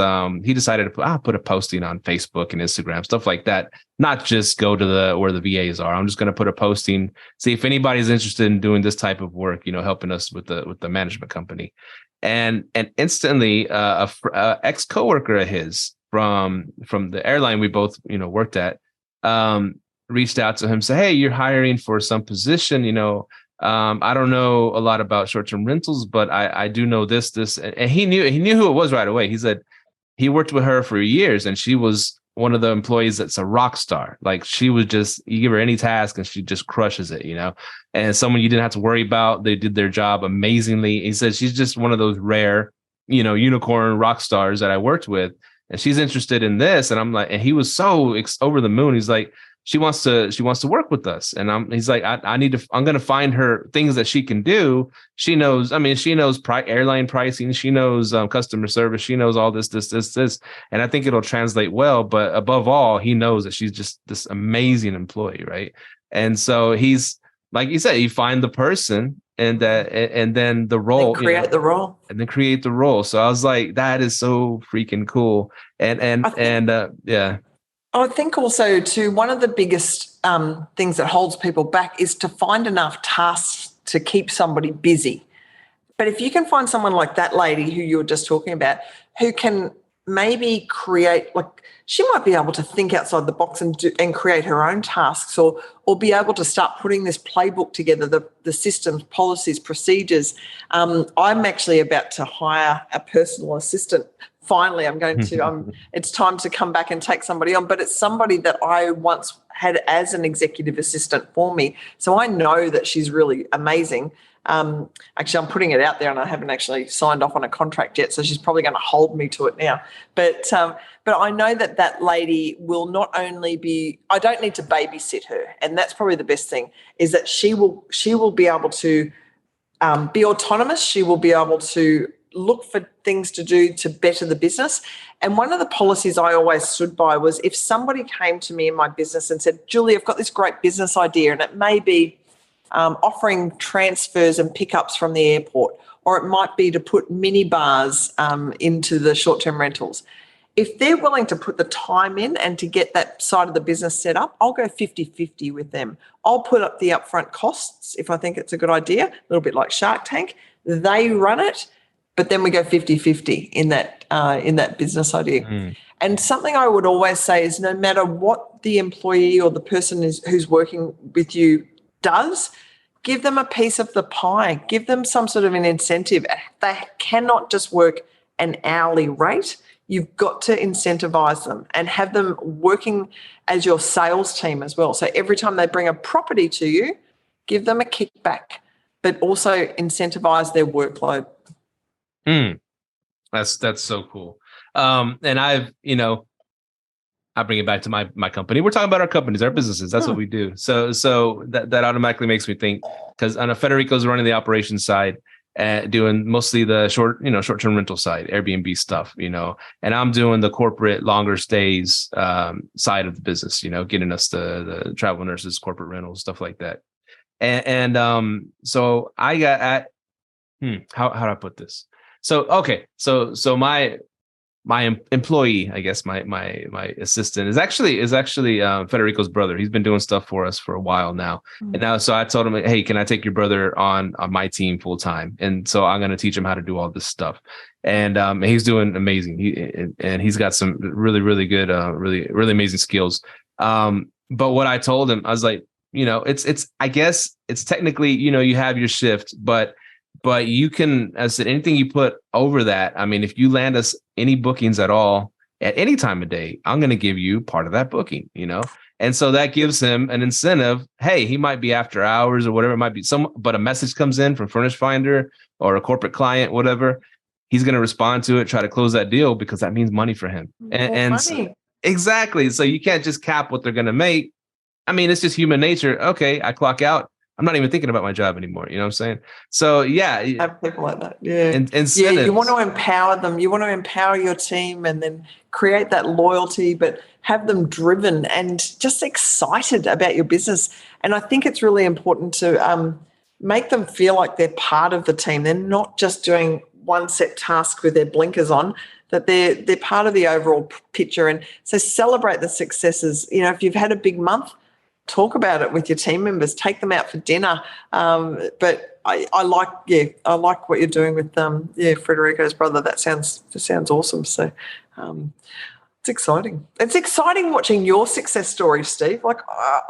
he decided to put a posting on Facebook and Instagram, stuff like that. Not just go to where the VAs are. I'm just going to put a posting, see if anybody's interested in doing this type of work, helping us with the management company. And instantly a ex coworker of his from the airline we both worked at reached out to him, say, hey, you're hiring for some position, I don't know a lot about short-term rentals, but I do know this, and he knew who it was right away. He said he worked with her for years, and she was one of the employees that's a rock star. Like, she was just, you give her any task and she just crushes it, and someone you didn't have to worry about. They did their job amazingly. He said she's just one of those rare, unicorn rock stars that I worked with, and she's interested in this. And I'm like, and he was so over the moon. He's like, she wants to work with us. And he's like, I'm going to find her things that she can do. She knows airline pricing. She knows customer service. She knows all this. And I think it'll translate well. But above all, he knows that she's just this amazing employee. Right. And so he's, like you said, you find the person and then the role, create the role. So I was like, that is so freaking cool. Yeah. I think also too, one of the biggest things that holds people back is to find enough tasks to keep somebody busy. But if you can find someone like that lady who you were just talking about, who can maybe create, like, she might be able to think outside the box and create her own tasks, or be able to start putting this playbook together, the systems, policies, procedures. I'm actually about to hire a personal assistant. Finally, I'm going to, it's time to come back and take somebody on, but it's somebody that I once had as an executive assistant for me. So I know that she's really amazing. Actually, I'm putting it out there and I haven't actually signed off on a contract yet, so she's probably going to hold me to it now. But I know that lady will not only be, I don't need to babysit her, and that's probably the best thing, is that she will be able to be autonomous. She will be able to look for things to do to better the business. And one of the policies I always stood by was, if somebody came to me in my business and said, Julie, I've got this great business idea, and it may be offering transfers and pickups from the airport, or it might be to put mini bars into the short-term rentals. If they're willing to put the time in and to get that side of the business set up, I'll go 50-50 with them. I'll put up the upfront costs if I think it's a good idea, a little bit like Shark Tank. They run it, but then we go 50-50 in that business idea. And something I would always say is, no matter what the employee or the person who's working with you does, give them a piece of the pie. Give them some sort of an incentive. They cannot just work an hourly rate. You've got to incentivize them and have them working as your sales team as well. So every time they bring a property to you, give them a kickback, but also incentivize their workload. That's so cool. And I bring it back to my company. We're talking about our companies, our businesses. That's what we do. So that automatically makes me think, because I know Federico's running the operations side, doing mostly the short-term rental side, Airbnb stuff, and I'm doing the corporate longer stays side of the business, getting us the travel nurses, corporate rentals, stuff like that. So I got at, how do I put this? So, okay. So my employee, I guess my assistant is actually Federico's brother. He's been doing stuff for us for a while now. And now, so I told him, hey, can I take your brother on my team full time? And so I'm going to teach him how to do all this stuff. And he's doing amazing. He's got some really, really good, really, really amazing skills. But what I told him, I was like, I guess it's technically, you have your shift, but you can, as I said, anything you put over that. I mean, if you land us any bookings at all at any time of day, I'm going to give you part of that booking, And so that gives him an incentive. Hey, he might be after hours or whatever it might be. But a message comes in from Furnish Finder or a corporate client, whatever. He's going to respond to it, try to close that deal because that means money for him. And so, exactly. So you can't just cap what they're going to make. I mean, it's just human nature. Okay, I clock out. I'm not even thinking about my job anymore. You know what I'm saying? So yeah, have people like that. Yeah, yeah. You want to empower them. You want to empower your team, and then create that loyalty, but have them driven and just excited about your business. And I think it's really important to make them feel like they're part of the team. They're not just doing one set task with their blinkers on. That they're part of the overall picture. And so celebrate the successes. If you've had a big month, talk about it with your team members, take them out for dinner. But I like what you're doing with Federico's brother. That sounds awesome. So it's exciting. It's exciting watching your success story, Steve. Like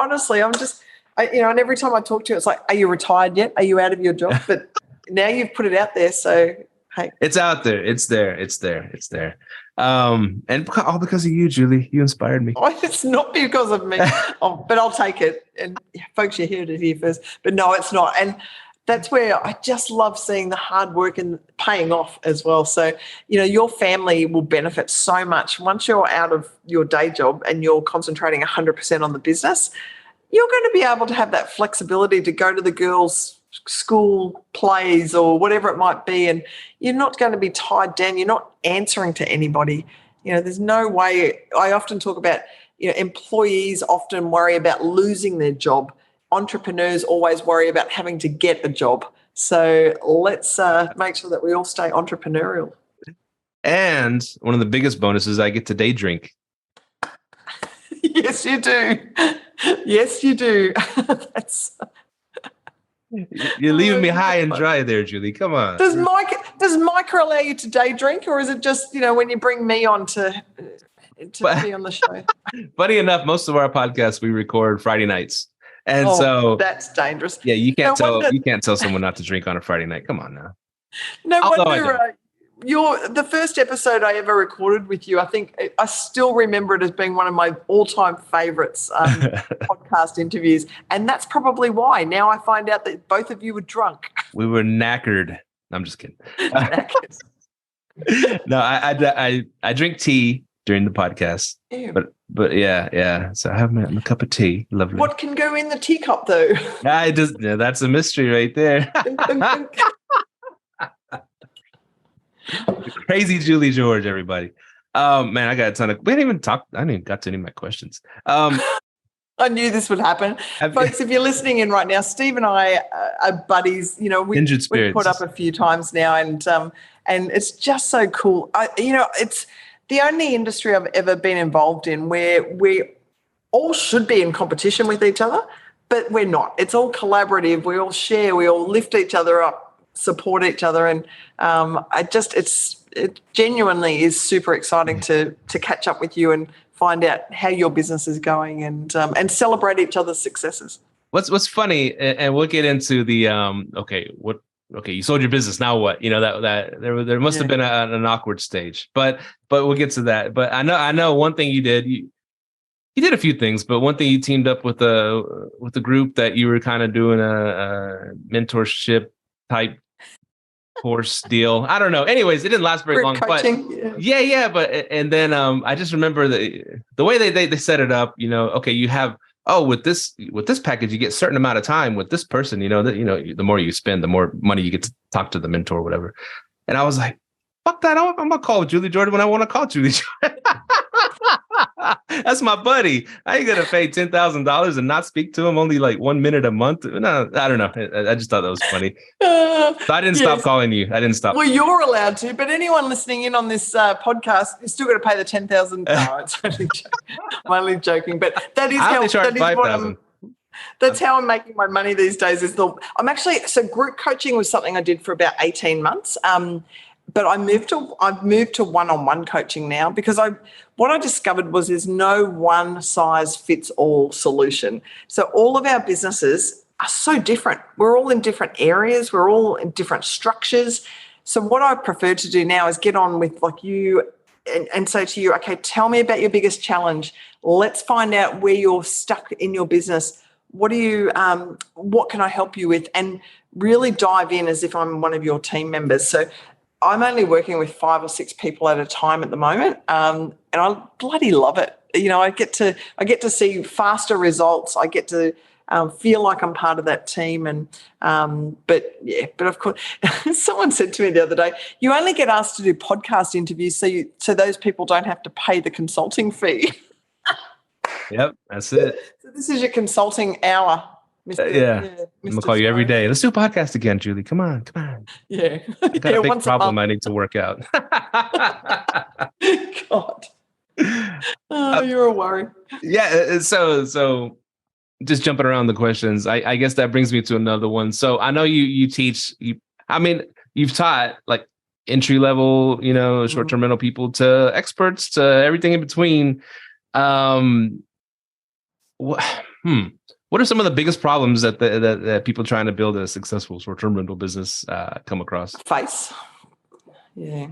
honestly, and every time I talk to you, it's like, are you retired yet? Are you out of your job? But now you've put it out there. So hey, it's out there. It's there. And all because of you, Julie. You inspired me. Oh, it's not because of me, but I'll take it. And folks, you heard it here first. But no, it's not. And that's where I just love seeing the hard work and paying off as well. So, your family will benefit so much once you're out of your day job and you're concentrating 100% on the business. You're going to be able to have that flexibility to go to the girls' school plays or whatever it might be, and you're not going to be tied down. You're not answering to anybody. There's no way. I often talk about, employees often worry about losing their job. Entrepreneurs always worry about having to get a job. So let's make sure that we all stay entrepreneurial. And one of the biggest bonuses, I get to day drink. Yes, you do. Yes, you do. You're leaving me high and dry there, Julie. Come on. Does Micah allow you to day drink, or is it just, when you bring me on to be on the show? Funny enough, most of our podcasts we record Friday nights. And so that's dangerous. Yeah, you can't tell someone not to drink on a Friday night. Come on now. No wonder the first episode I ever recorded with you, I still remember it as being one of my all-time favorites podcast interviews. And that's probably why. Now I find out that both of you were drunk. We were knackered. I'm just kidding. No, I drink tea during the podcast. Ew. But yeah. So I have my cup of tea. Lovely. What can go in the teacup though? That's a mystery right there. Crazy Julie George, everybody. Man, I got a ton of. I didn't even got to any of my questions. I knew this would happen, folks. If you're listening in right now, Steve and I are buddies. We've put up a few times now, and it's just so cool. It's the only industry I've ever been involved in where we all should be in competition with each other, but we're not. It's all collaborative. We all share. We all lift each other up, support each other, and it genuinely is super exciting to catch up with you and find out how your business is going and celebrate each other's successes. What's funny, and we'll get into the you sold your business, now what? That there must have been an awkward stage, but we'll get to that. But I know one thing you did. You did a few things, but one thing you teamed up with a group that you were kind of doing a mentorship type course deal. I don't know. Anyways, it didn't last very long. Coaching, but yeah. But and then I just remember the way they set it up. You have oh, with this package, you get a certain amount of time with this person, the more you spend, the more money you get to talk to the mentor or whatever. And I was like, fuck that. I'm going to call Julie Jordan when I want to call Julie Jordan. That's my buddy. I ain't going to pay $10,000 and not speak to him only like 1 minute a month. No, I don't know. I just thought that was funny. So I didn't stop calling you. I didn't stop. Well, you're allowed to, but anyone listening in on this podcast is still going to pay the $10,000. I'm only joking, but that is that's how I'm making my money these days. So group coaching was something I did for about 18 months. But I've moved to one-on-one coaching now because what I discovered was there's no one size fits all solution. So all of our businesses are so different. We're all in different areas. We're all in different structures. So what I prefer to do now is get on with like you and say to you, okay, tell me about your biggest challenge. Let's find out where you're stuck in your business. What can I help you with? And really dive in as if I'm one of your team members. So I'm only working with 5 or 6 people at a time at the moment, and I bloody love it. I get to see faster results. I get to feel like I'm part of that team, and but of course, someone said to me the other day, "You only get asked to do podcast interviews, so those people don't have to pay the consulting fee." Yep, that's it. So this is your consulting hour. Mr. I'm going to call you every day. Let's do a podcast again, Julie. Come on. Yeah. I got a big problem I need to work out. God. You're a worry. Yeah. So just jumping around the questions, I guess that brings me to another one. So I know you teach, you've taught like entry level, short-term rental people to experts to everything in between. What are some of the biggest problems that people trying to build a successful short-term rental business come across? Face. Yeah.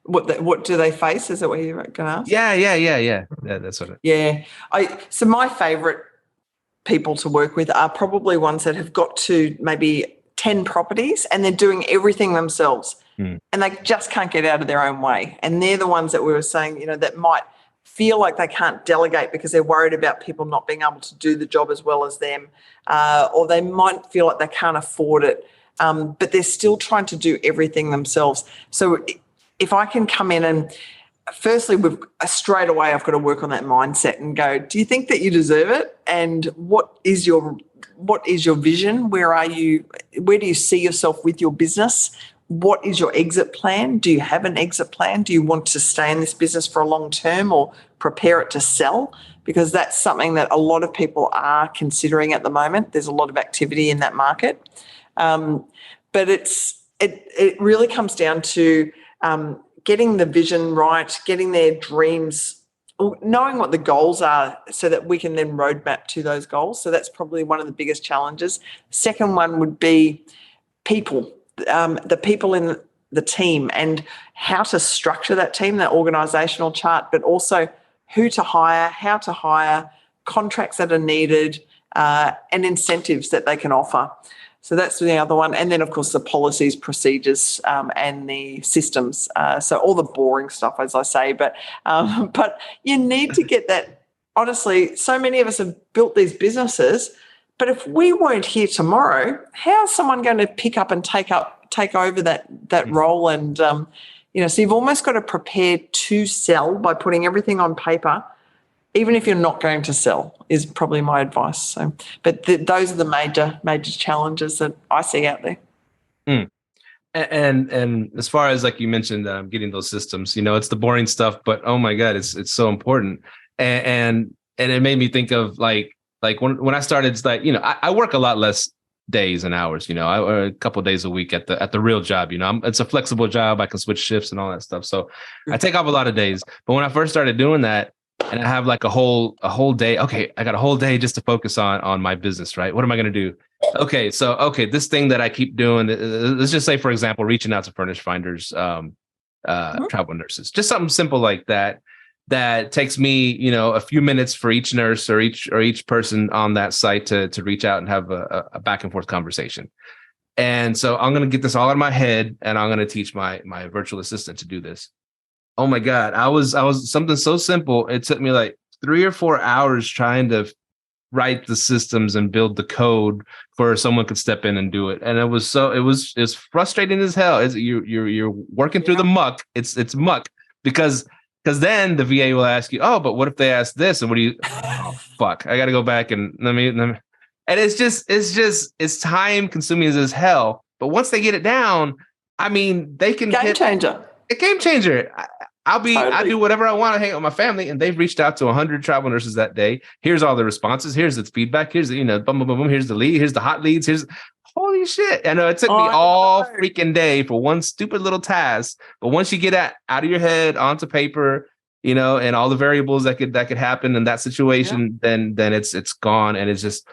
What do they face? Is that what you're going to ask? Yeah. That's what. Yeah. So my favorite people to work with are probably ones that have got to maybe 10 properties and they're doing everything themselves and they just can't get out of their own way. And they're the ones that we were saying, that might feel like they can't delegate because they're worried about people not being able to do the job as well as them, or they might feel like they can't afford it, but they're still trying to do everything themselves. So if I can come in and firstly, straight away I've got to work on that mindset and go, do you think that you deserve it? And what is your vision? Where do you see yourself with your business? What is your exit plan? Do you have an exit plan? Do you want to stay in this business for a long term or prepare it to sell? Because that's something that a lot of people are considering at the moment. There's a lot of activity in that market. But it really comes down to getting the vision right, getting their dreams, knowing what the goals are so that we can then roadmap to those goals. So that's probably one of the biggest challenges. Second one would be people. The people in the team and how to structure that team, that organisational chart, but also who to hire, how to hire, contracts that are needed, and incentives that they can offer. So that's the other one. And then, of course, the policies, procedures, and the systems. So all the boring stuff, as I say. But you need to get that. Honestly, so many of us have built these businesses. But if we weren't here tomorrow, how is someone going to pick up and take over that role? And so you've almost got to prepare to sell by putting everything on paper, even if you're not going to sell, is probably my advice. So, but those are the major challenges that I see out there. And as far as like you mentioned, getting those systems, it's the boring stuff, but oh my God, it's so important. And it made me think of like when I started, it's like, I work a lot less days and hours, a couple of days a week at the real job, it's a flexible job. I can switch shifts and all that stuff. So I take off a lot of days. But when I first started doing that and I have like a whole day, okay, I got a whole day just to focus on my business, right? What am I going to do? Okay. This thing that I keep doing, let's just say, for example, reaching out to furnish finders, travel nurses, just something simple like that. That takes me, a few minutes for each nurse or each person on that site to reach out and have a back and forth conversation. And so I'm going to get this all out of my head and I'm going to teach my virtual assistant to do this. Oh my God. I was something so simple. It took me like 3 or 4 hours trying to write the systems and build the code for someone could step in and do it. And it's frustrating as hell. You're working through the muck. It's muck because then the VA will ask you, oh, but what if they ask this? And what do you, oh, fuck, I got to go back and let me. And it's time consuming as hell. But once they get it down, I mean, they can game changer. A game changer. I do whatever I want to hang out with my family, and they've reached out to 100 travel nurses that day. Here's all the responses. Here's the feedback. Here's the, boom, boom, boom, boom. Here's the lead. Here's the hot leads. Here's holy shit. I know it took me all freaking day for one stupid little task. But once you get out of your head onto paper, and all the variables that could happen in that situation, then it's gone, and it's just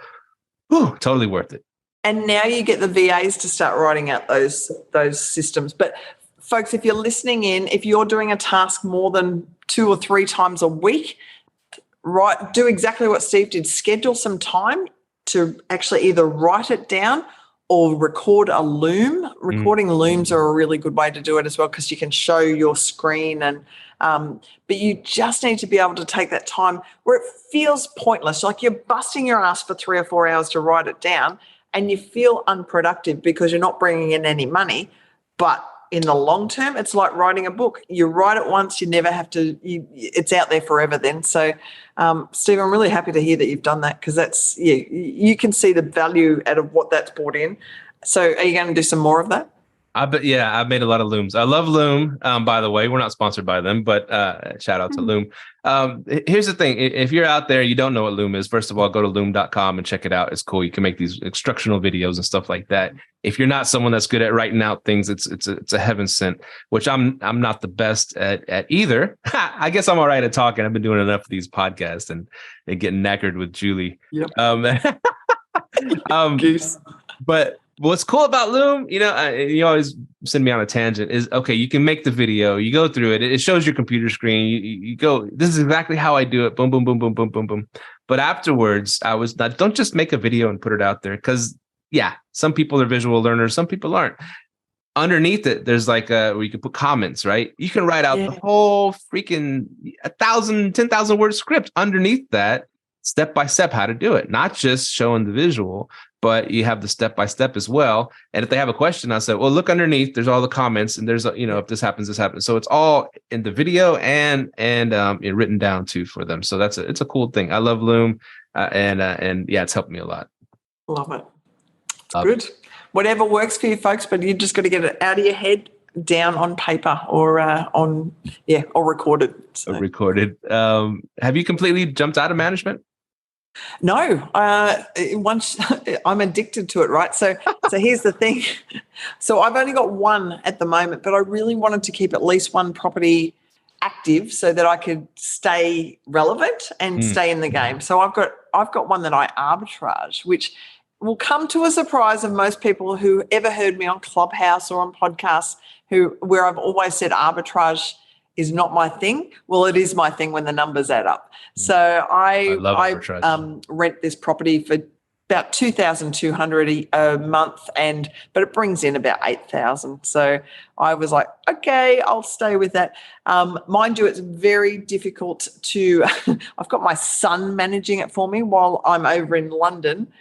totally worth it. And now you get the VAs to start writing out those systems. But folks, if you're listening in, if you're doing a task more than 2 or 3 times a week, do exactly what Steve did. Schedule some time to actually either write it down or record a Loom. Recording Looms are a really good way to do it as well, because you can show your screen and but you just need to be able to take that time where it feels pointless, like you're busting your ass for 3 or 4 hours to write it down, and you feel unproductive because you're not bringing in any money. But in the long term, it's like writing a book. You write it once, you never have to, it's out there forever then. So, Steve, I'm really happy to hear that you've done that, because you can see the value out of what that's brought in. So are you going to do some more of that? I've made a lot of Looms. I love Loom. By the way, we're not sponsored by them, but shout out to Loom. Here's the thing. If you're out there, you don't know what Loom is, first of all, go to loom.com and check it out. It's cool. You can make these instructional videos and stuff like that. If you're not someone that's good at writing out things, it's a heaven sent, which I'm not the best at either. I guess I'm all right at talking. I've been doing enough of these podcasts and getting knackered with Julie. Yep. Goose. But what's cool about Loom, you always send me on a tangent, is, okay, you can make the video, you go through it, it shows your computer screen, you go, this is exactly how I do it, boom, boom, boom, boom, boom, boom, boom. But afterwards, I was not, don't just make a video and put it out there, because, some people are visual learners, some people aren't. Underneath it, there's like where you can put comments, right? You can write out the whole freaking 10,000 word script underneath that, step by step, how to do it, not just showing the visual, but you have the step by step as well. And if they have a question, I said, well, look underneath, there's all the comments, and there's if this happens, this happens. So it's all in the video and written down too for them. So it's a cool thing. I love Loom, and it's helped me a lot. Love it. Good. Whatever works for you folks, but you just got to get it out of your head, down on paper or recorded. So. Recorded. Have you completely jumped out of management? No, once I'm addicted to it, right? So here's the thing. So I've only got one at the moment, but I really wanted to keep at least one property active so that I could stay relevant and stay in the game. So I've got one that I arbitrage, which will come to a surprise of most people who ever heard me on Clubhouse or on podcasts, where I've always said arbitrage is not my thing. Well, it is my thing when the numbers add up. So I rent this property for about $2,200 a month, but it brings in about $8,000. So I was like, okay, I'll stay with that. Mind you, it's very difficult to. I've got my son managing it for me while I'm over in London,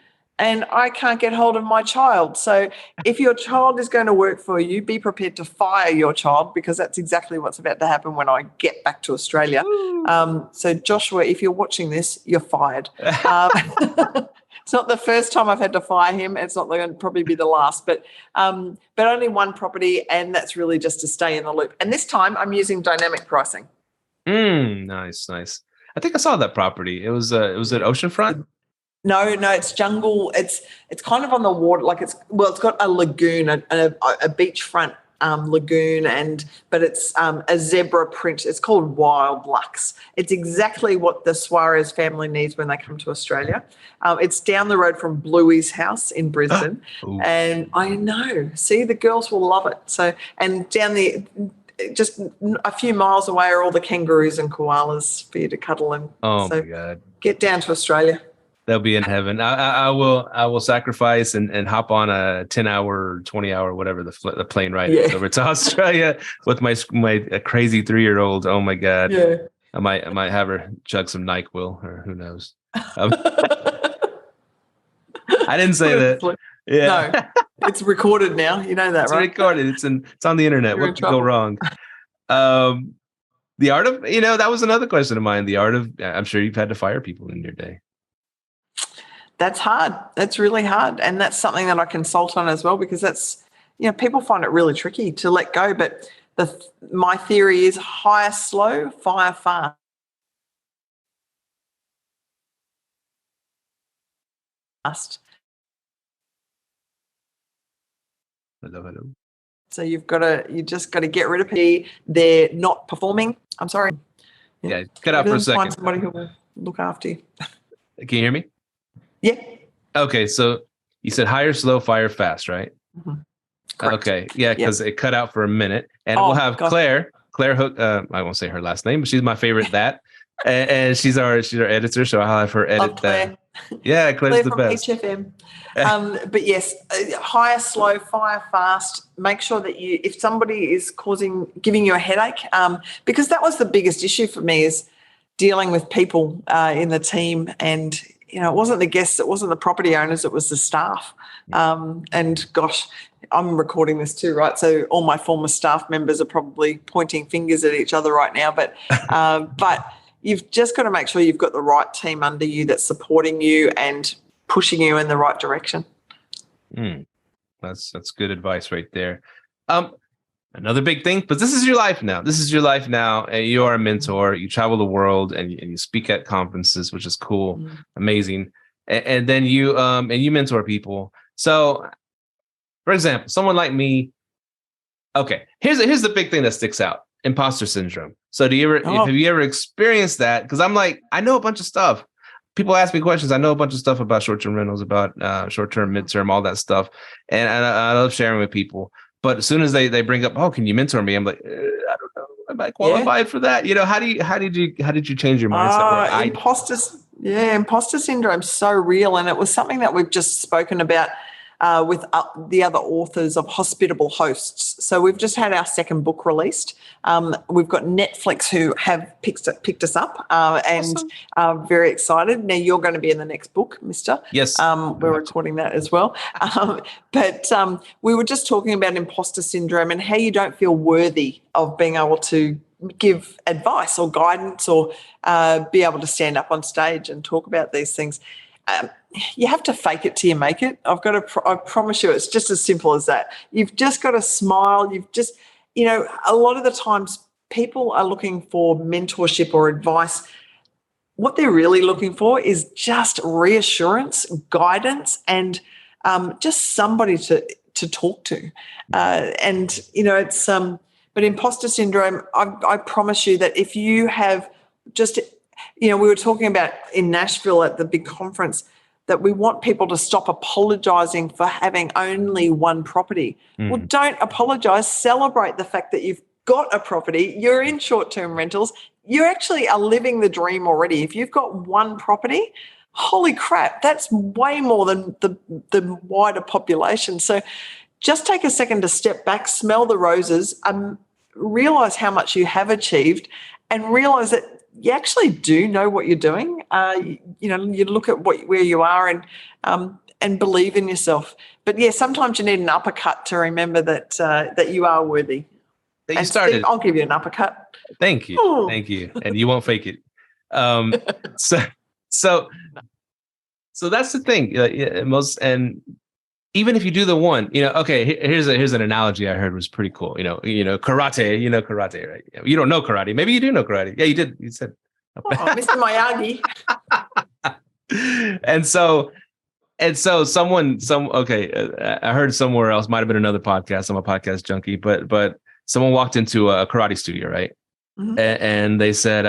and I can't get hold of my child. So if your child is going to work for you, be prepared to fire your child, because that's exactly what's about to happen when I get back to Australia. So Joshua, if you're watching this, you're fired. It's not the first time I've had to fire him. It's not going to probably be the last, but only one property, and that's really just to stay in the loop. And this time I'm using dynamic pricing. Nice. I think I saw that property. It was at oceanfront. No, it's jungle. It's kind of on the water. Like it's got a lagoon, a beachfront lagoon, but it's a zebra print. It's called Wild Luxe. It's exactly what the Suarez family needs when they come to Australia. It's down the road from Bluey's house in Brisbane, and I know. See, the girls will love it. So, and down the just a few miles away are all the kangaroos and koalas for you to cuddle in. Oh my God! Get down to Australia. They'll be in heaven. I will sacrifice and hop on a 10-hour, 20-hour, whatever the plane ride over to Australia with my crazy 3-year-old. Oh my God. Yeah. I might have her chug some NyQuil, or who knows. I didn't say that. Yeah. No, it's recorded now. You know that, It's right? recorded. It's on the internet. You're What could go wrong? The art of, that was another question of mine. The art of, I'm sure you've had to fire people in your day. That's hard. That's really hard. And that's something that I consult on as well, because that's, people find it really tricky to let go. But my theory is hire slow, fire fast. Hello. So you just got to get rid of people. They're not performing. I'm sorry. Yeah, cut out for a second. Find somebody who will look after you. Can you hear me? Yeah. Okay, so you said hire slow, fire fast, right? Mm-hmm. Okay, yeah, because it cut out for a minute, and we'll have Claire Hook. I won't say her last name, but she's my favorite. And she's our editor, so I'll have her edit that. Yeah, Claire's the best. HFM. But yes, hire slow, fire fast. Make sure that if somebody is giving you a headache, because that was the biggest issue for me, is dealing with people in the team, and it wasn't the guests, it wasn't the property owners, it was the staff. And gosh, I'm recording this too, right? So all my former staff members are probably pointing fingers at each other right now. But you've just got to make sure you've got the right team under you that's supporting you and pushing you in the right direction. That's good advice right there. Another big thing, but this is your life now. And you are a mentor. You travel the world and you speak at conferences, which is cool, amazing. And then you mentor people. So, for example, someone like me. Okay, here's the big thing that sticks out: imposter syndrome. So, have you ever experienced that? Because I'm like, I know a bunch of stuff. People ask me questions. I know a bunch of stuff about short-term rentals, about short-term, midterm, all that stuff, and I love sharing with people. But as soon as they bring up, oh, can you mentor me? I'm like, I don't know. Am I qualified for that? How did you change your mindset? Imposter syndrome is so real, and it was something that we've just spoken about with the other authors of Hospitable Hosts. So we've just had our second book released. We've got Netflix who have picked us up and are very excited. Now you're going to be in the next book, Mister. Yes. We're recording that as well. But we were just talking about imposter syndrome and how you don't feel worthy of being able to give advice or guidance or be able to stand up on stage and talk about these things. You have to fake it till you make it. I promise you, it's just as simple as that. You've just got to smile. You've just, a lot of the times people are looking for mentorship or advice. What they're really looking for is just reassurance, guidance, and just somebody to talk to. But imposter syndrome, I promise you that if you have just, we were talking about in Nashville at the big conference that we want people to stop apologising for having only one property. Well, don't apologise. Celebrate the fact that you've got a property. You're in short-term rentals. You actually are living the dream already. If you've got one property, holy crap, that's way more than the wider population. So just take a second to step back, smell the roses, realise how much you have achieved, and realise that you actually do know what you're doing. You look at where you are and believe in yourself. But yeah, sometimes you need an uppercut to remember that you are worthy. That you started. Steve, I'll give you an uppercut. Thank you. Ooh. Thank you. And you won't fake it. So that's the thing. And even if you do the one, okay, here's an analogy I heard was pretty cool. Karate, right? You don't know karate. Maybe you do know karate. Yeah, you did. You said. Mr. Miyagi. And so I heard somewhere else, might have been another podcast. I'm a podcast junkie, but someone walked into a karate studio, right? Mm-hmm. And they said,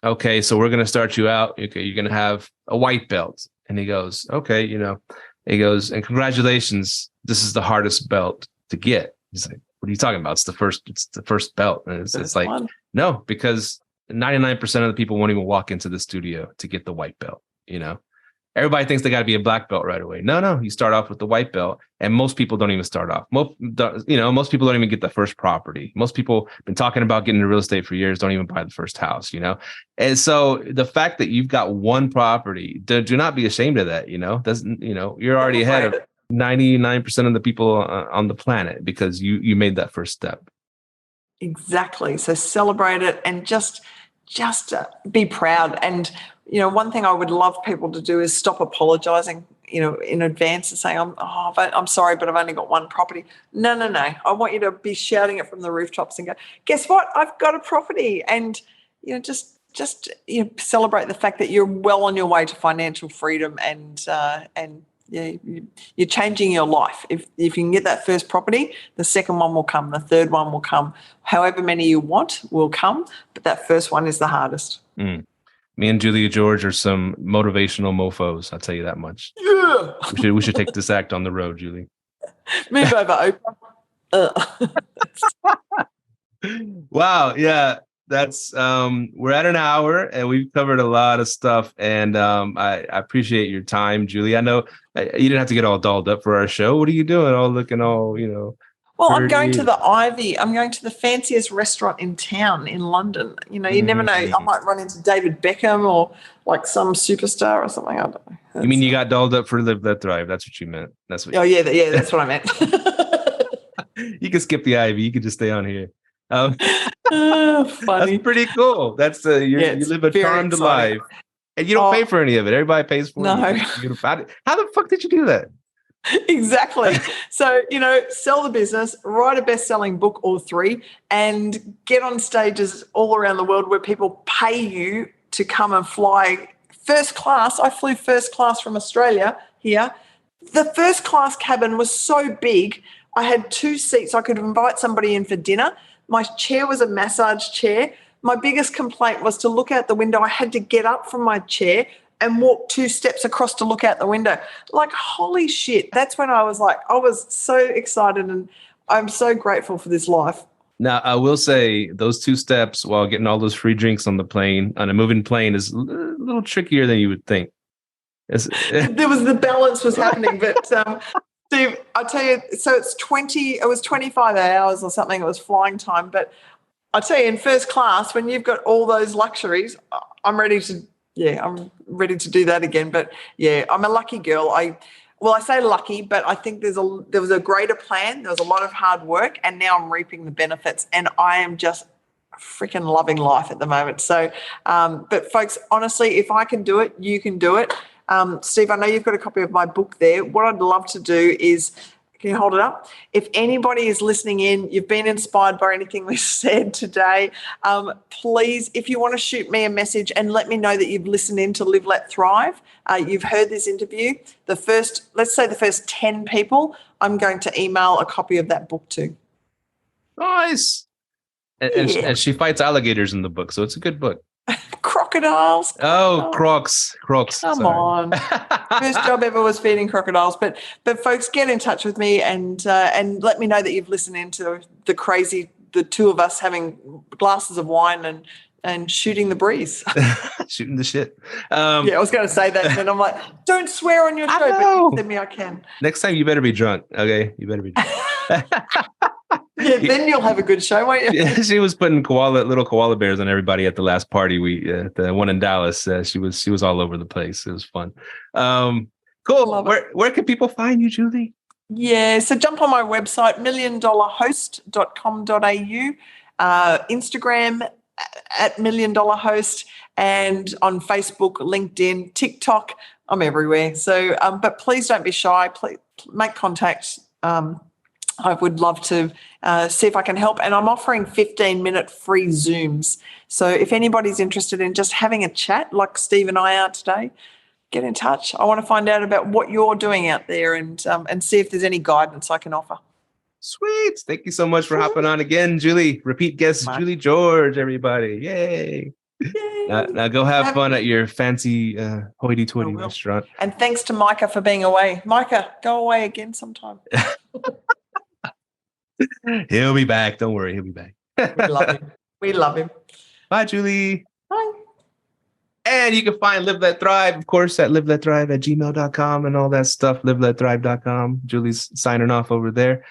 okay, so we're going to start you out. Okay, you're going to have a white belt. And he goes, okay, he goes, and congratulations, this is the hardest belt to get. He's like, what are you talking about? It's the first belt. And it's like, no, because 99% of the people won't even walk into the studio to get the white belt, Everybody thinks they got to be a black belt right away. No, you start off with the white belt, and most people don't even start off. Most people don't even get the first property. Most people have been talking about getting into real estate for years, don't even buy the first house, And so the fact that you've got one property, do not be ashamed of that, you're already ahead of 99% of the people on the planet because you made that first step. Exactly. So celebrate it and just be proud. And, one thing I would love people to do is stop apologizing, in advance and saying, I'm sorry, but I've only got one property. No. I want you to be shouting it from the rooftops and go, guess what? I've got a property. And, just celebrate the fact that you're well on your way to financial freedom and you're changing your life. If you can get that first property, the second one will come, the third one will come. However many you want will come, but that first one is the hardest. Me and Julia George are some motivational mofos. I'll tell you that much. Yeah. We should take this act on the road, Julie. Move over, Oprah. Wow. Yeah. That's we're at an hour and we've covered a lot of stuff. And I appreciate your time, Julie. I know you didn't have to get all dolled up for our show. What are you doing? All looking all, Well, I'm going to the Ivy. I'm going to the fanciest restaurant in town in London. You never know. I might run into David Beckham or like some superstar or something. I don't know. You mean you got dolled up for Live Let Thrive? That's what you meant. That's what. Yeah, that's what I meant. You can skip the Ivy. You can just stay on here. Funny. That's pretty cool. That's you live a charmed life, and you don't pay for any of it. Everybody pays for it. How the fuck did you do that? Exactly. So, sell the business, write a best-selling book or 3, and get on stages all around the world where people pay you to come and fly first class. I flew first class from Australia here. The first class cabin was so big, I had 2 seats. I could invite somebody in for dinner. My chair was a massage chair. My biggest complaint was to look out the window. I had to get up from my chair and walk 2 steps across to look out the window. Like, holy shit. That's when I was so excited, and I'm so grateful for this life. Now, I will say those 2 steps while getting all those free drinks on a moving plane is a little trickier than you would think. The balance was happening, but Steve, I tell you, so it was 25 hours or something. It was flying time, but I tell you, in first class, when you've got all those luxuries, I'm ready to do that again. But yeah, I'm a lucky girl. I say lucky, but I think there was a greater plan. There was a lot of hard work, and now I'm reaping the benefits, and I am just freaking loving life at the moment. So, but folks, honestly, if I can do it, you can do it. Steve, I know you've got a copy of my book there. What I'd love to do is, can you hold it up? If anybody is listening in, you've been inspired by anything we said today, please, if you want to shoot me a message and let me know that you've listened in to Live, Let Thrive, you've heard this interview, let's say the first 10 people, I'm going to email a copy of that book to. Nice. And she fights alligators in the book, so it's a good book. Crocodiles. Oh, crocs. Come on. First job ever was feeding crocodiles. But folks, get in touch with me and let me know that you've listened into the 2 of us having glasses of wine and shooting the breeze. Shooting the shit. I was going to say that, and then I'm like, don't swear on your show, but you said me I can. Next time you better be drunk, okay? You better be drunk. Yeah, then you'll have a good show, won't you? Yeah, she was putting little koala bears on everybody at the last party the one in Dallas. She was all over the place. It was fun. Cool. Where can people find you, Julie? Yeah, so jump on my website, milliondollarhost.com.au, Instagram at milliondollarhost, and on Facebook, LinkedIn, TikTok. I'm everywhere. So, but please don't be shy. Please make contact. I would love to see if I can help. And I'm offering 15-minute free Zooms. So if anybody's interested in just having a chat like Steve and I are today, get in touch. I want to find out about what you're doing out there and see if there's any guidance I can offer. Sweet. Thank you so much for hopping on again, Julie. Repeat guest, Julie George, everybody. Yay. Now go have fun at your fancy hoity-toity restaurant. And thanks to Micah for being away. Micah, go away again sometime. He'll be back. Don't worry. He'll be back. We love him. Bye, Julie. Bye. And you can find Live Let Thrive, of course, at liveletthrive@gmail.com and all that stuff, liveletthrive.com. Julie's signing off over there.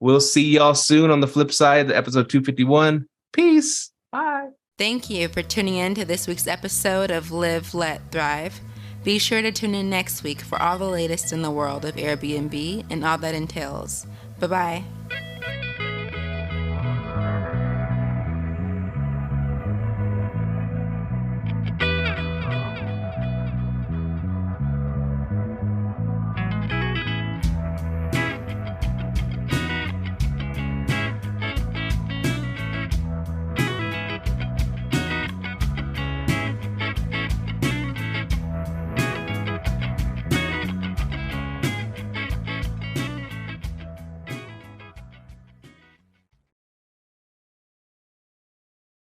We'll see y'all soon on the flip side, episode 251. Peace. Bye. Thank you for tuning in to this week's episode of Live, Let, Thrive. Be sure to tune in next week for all the latest in the world of Airbnb and all that entails. Bye-bye.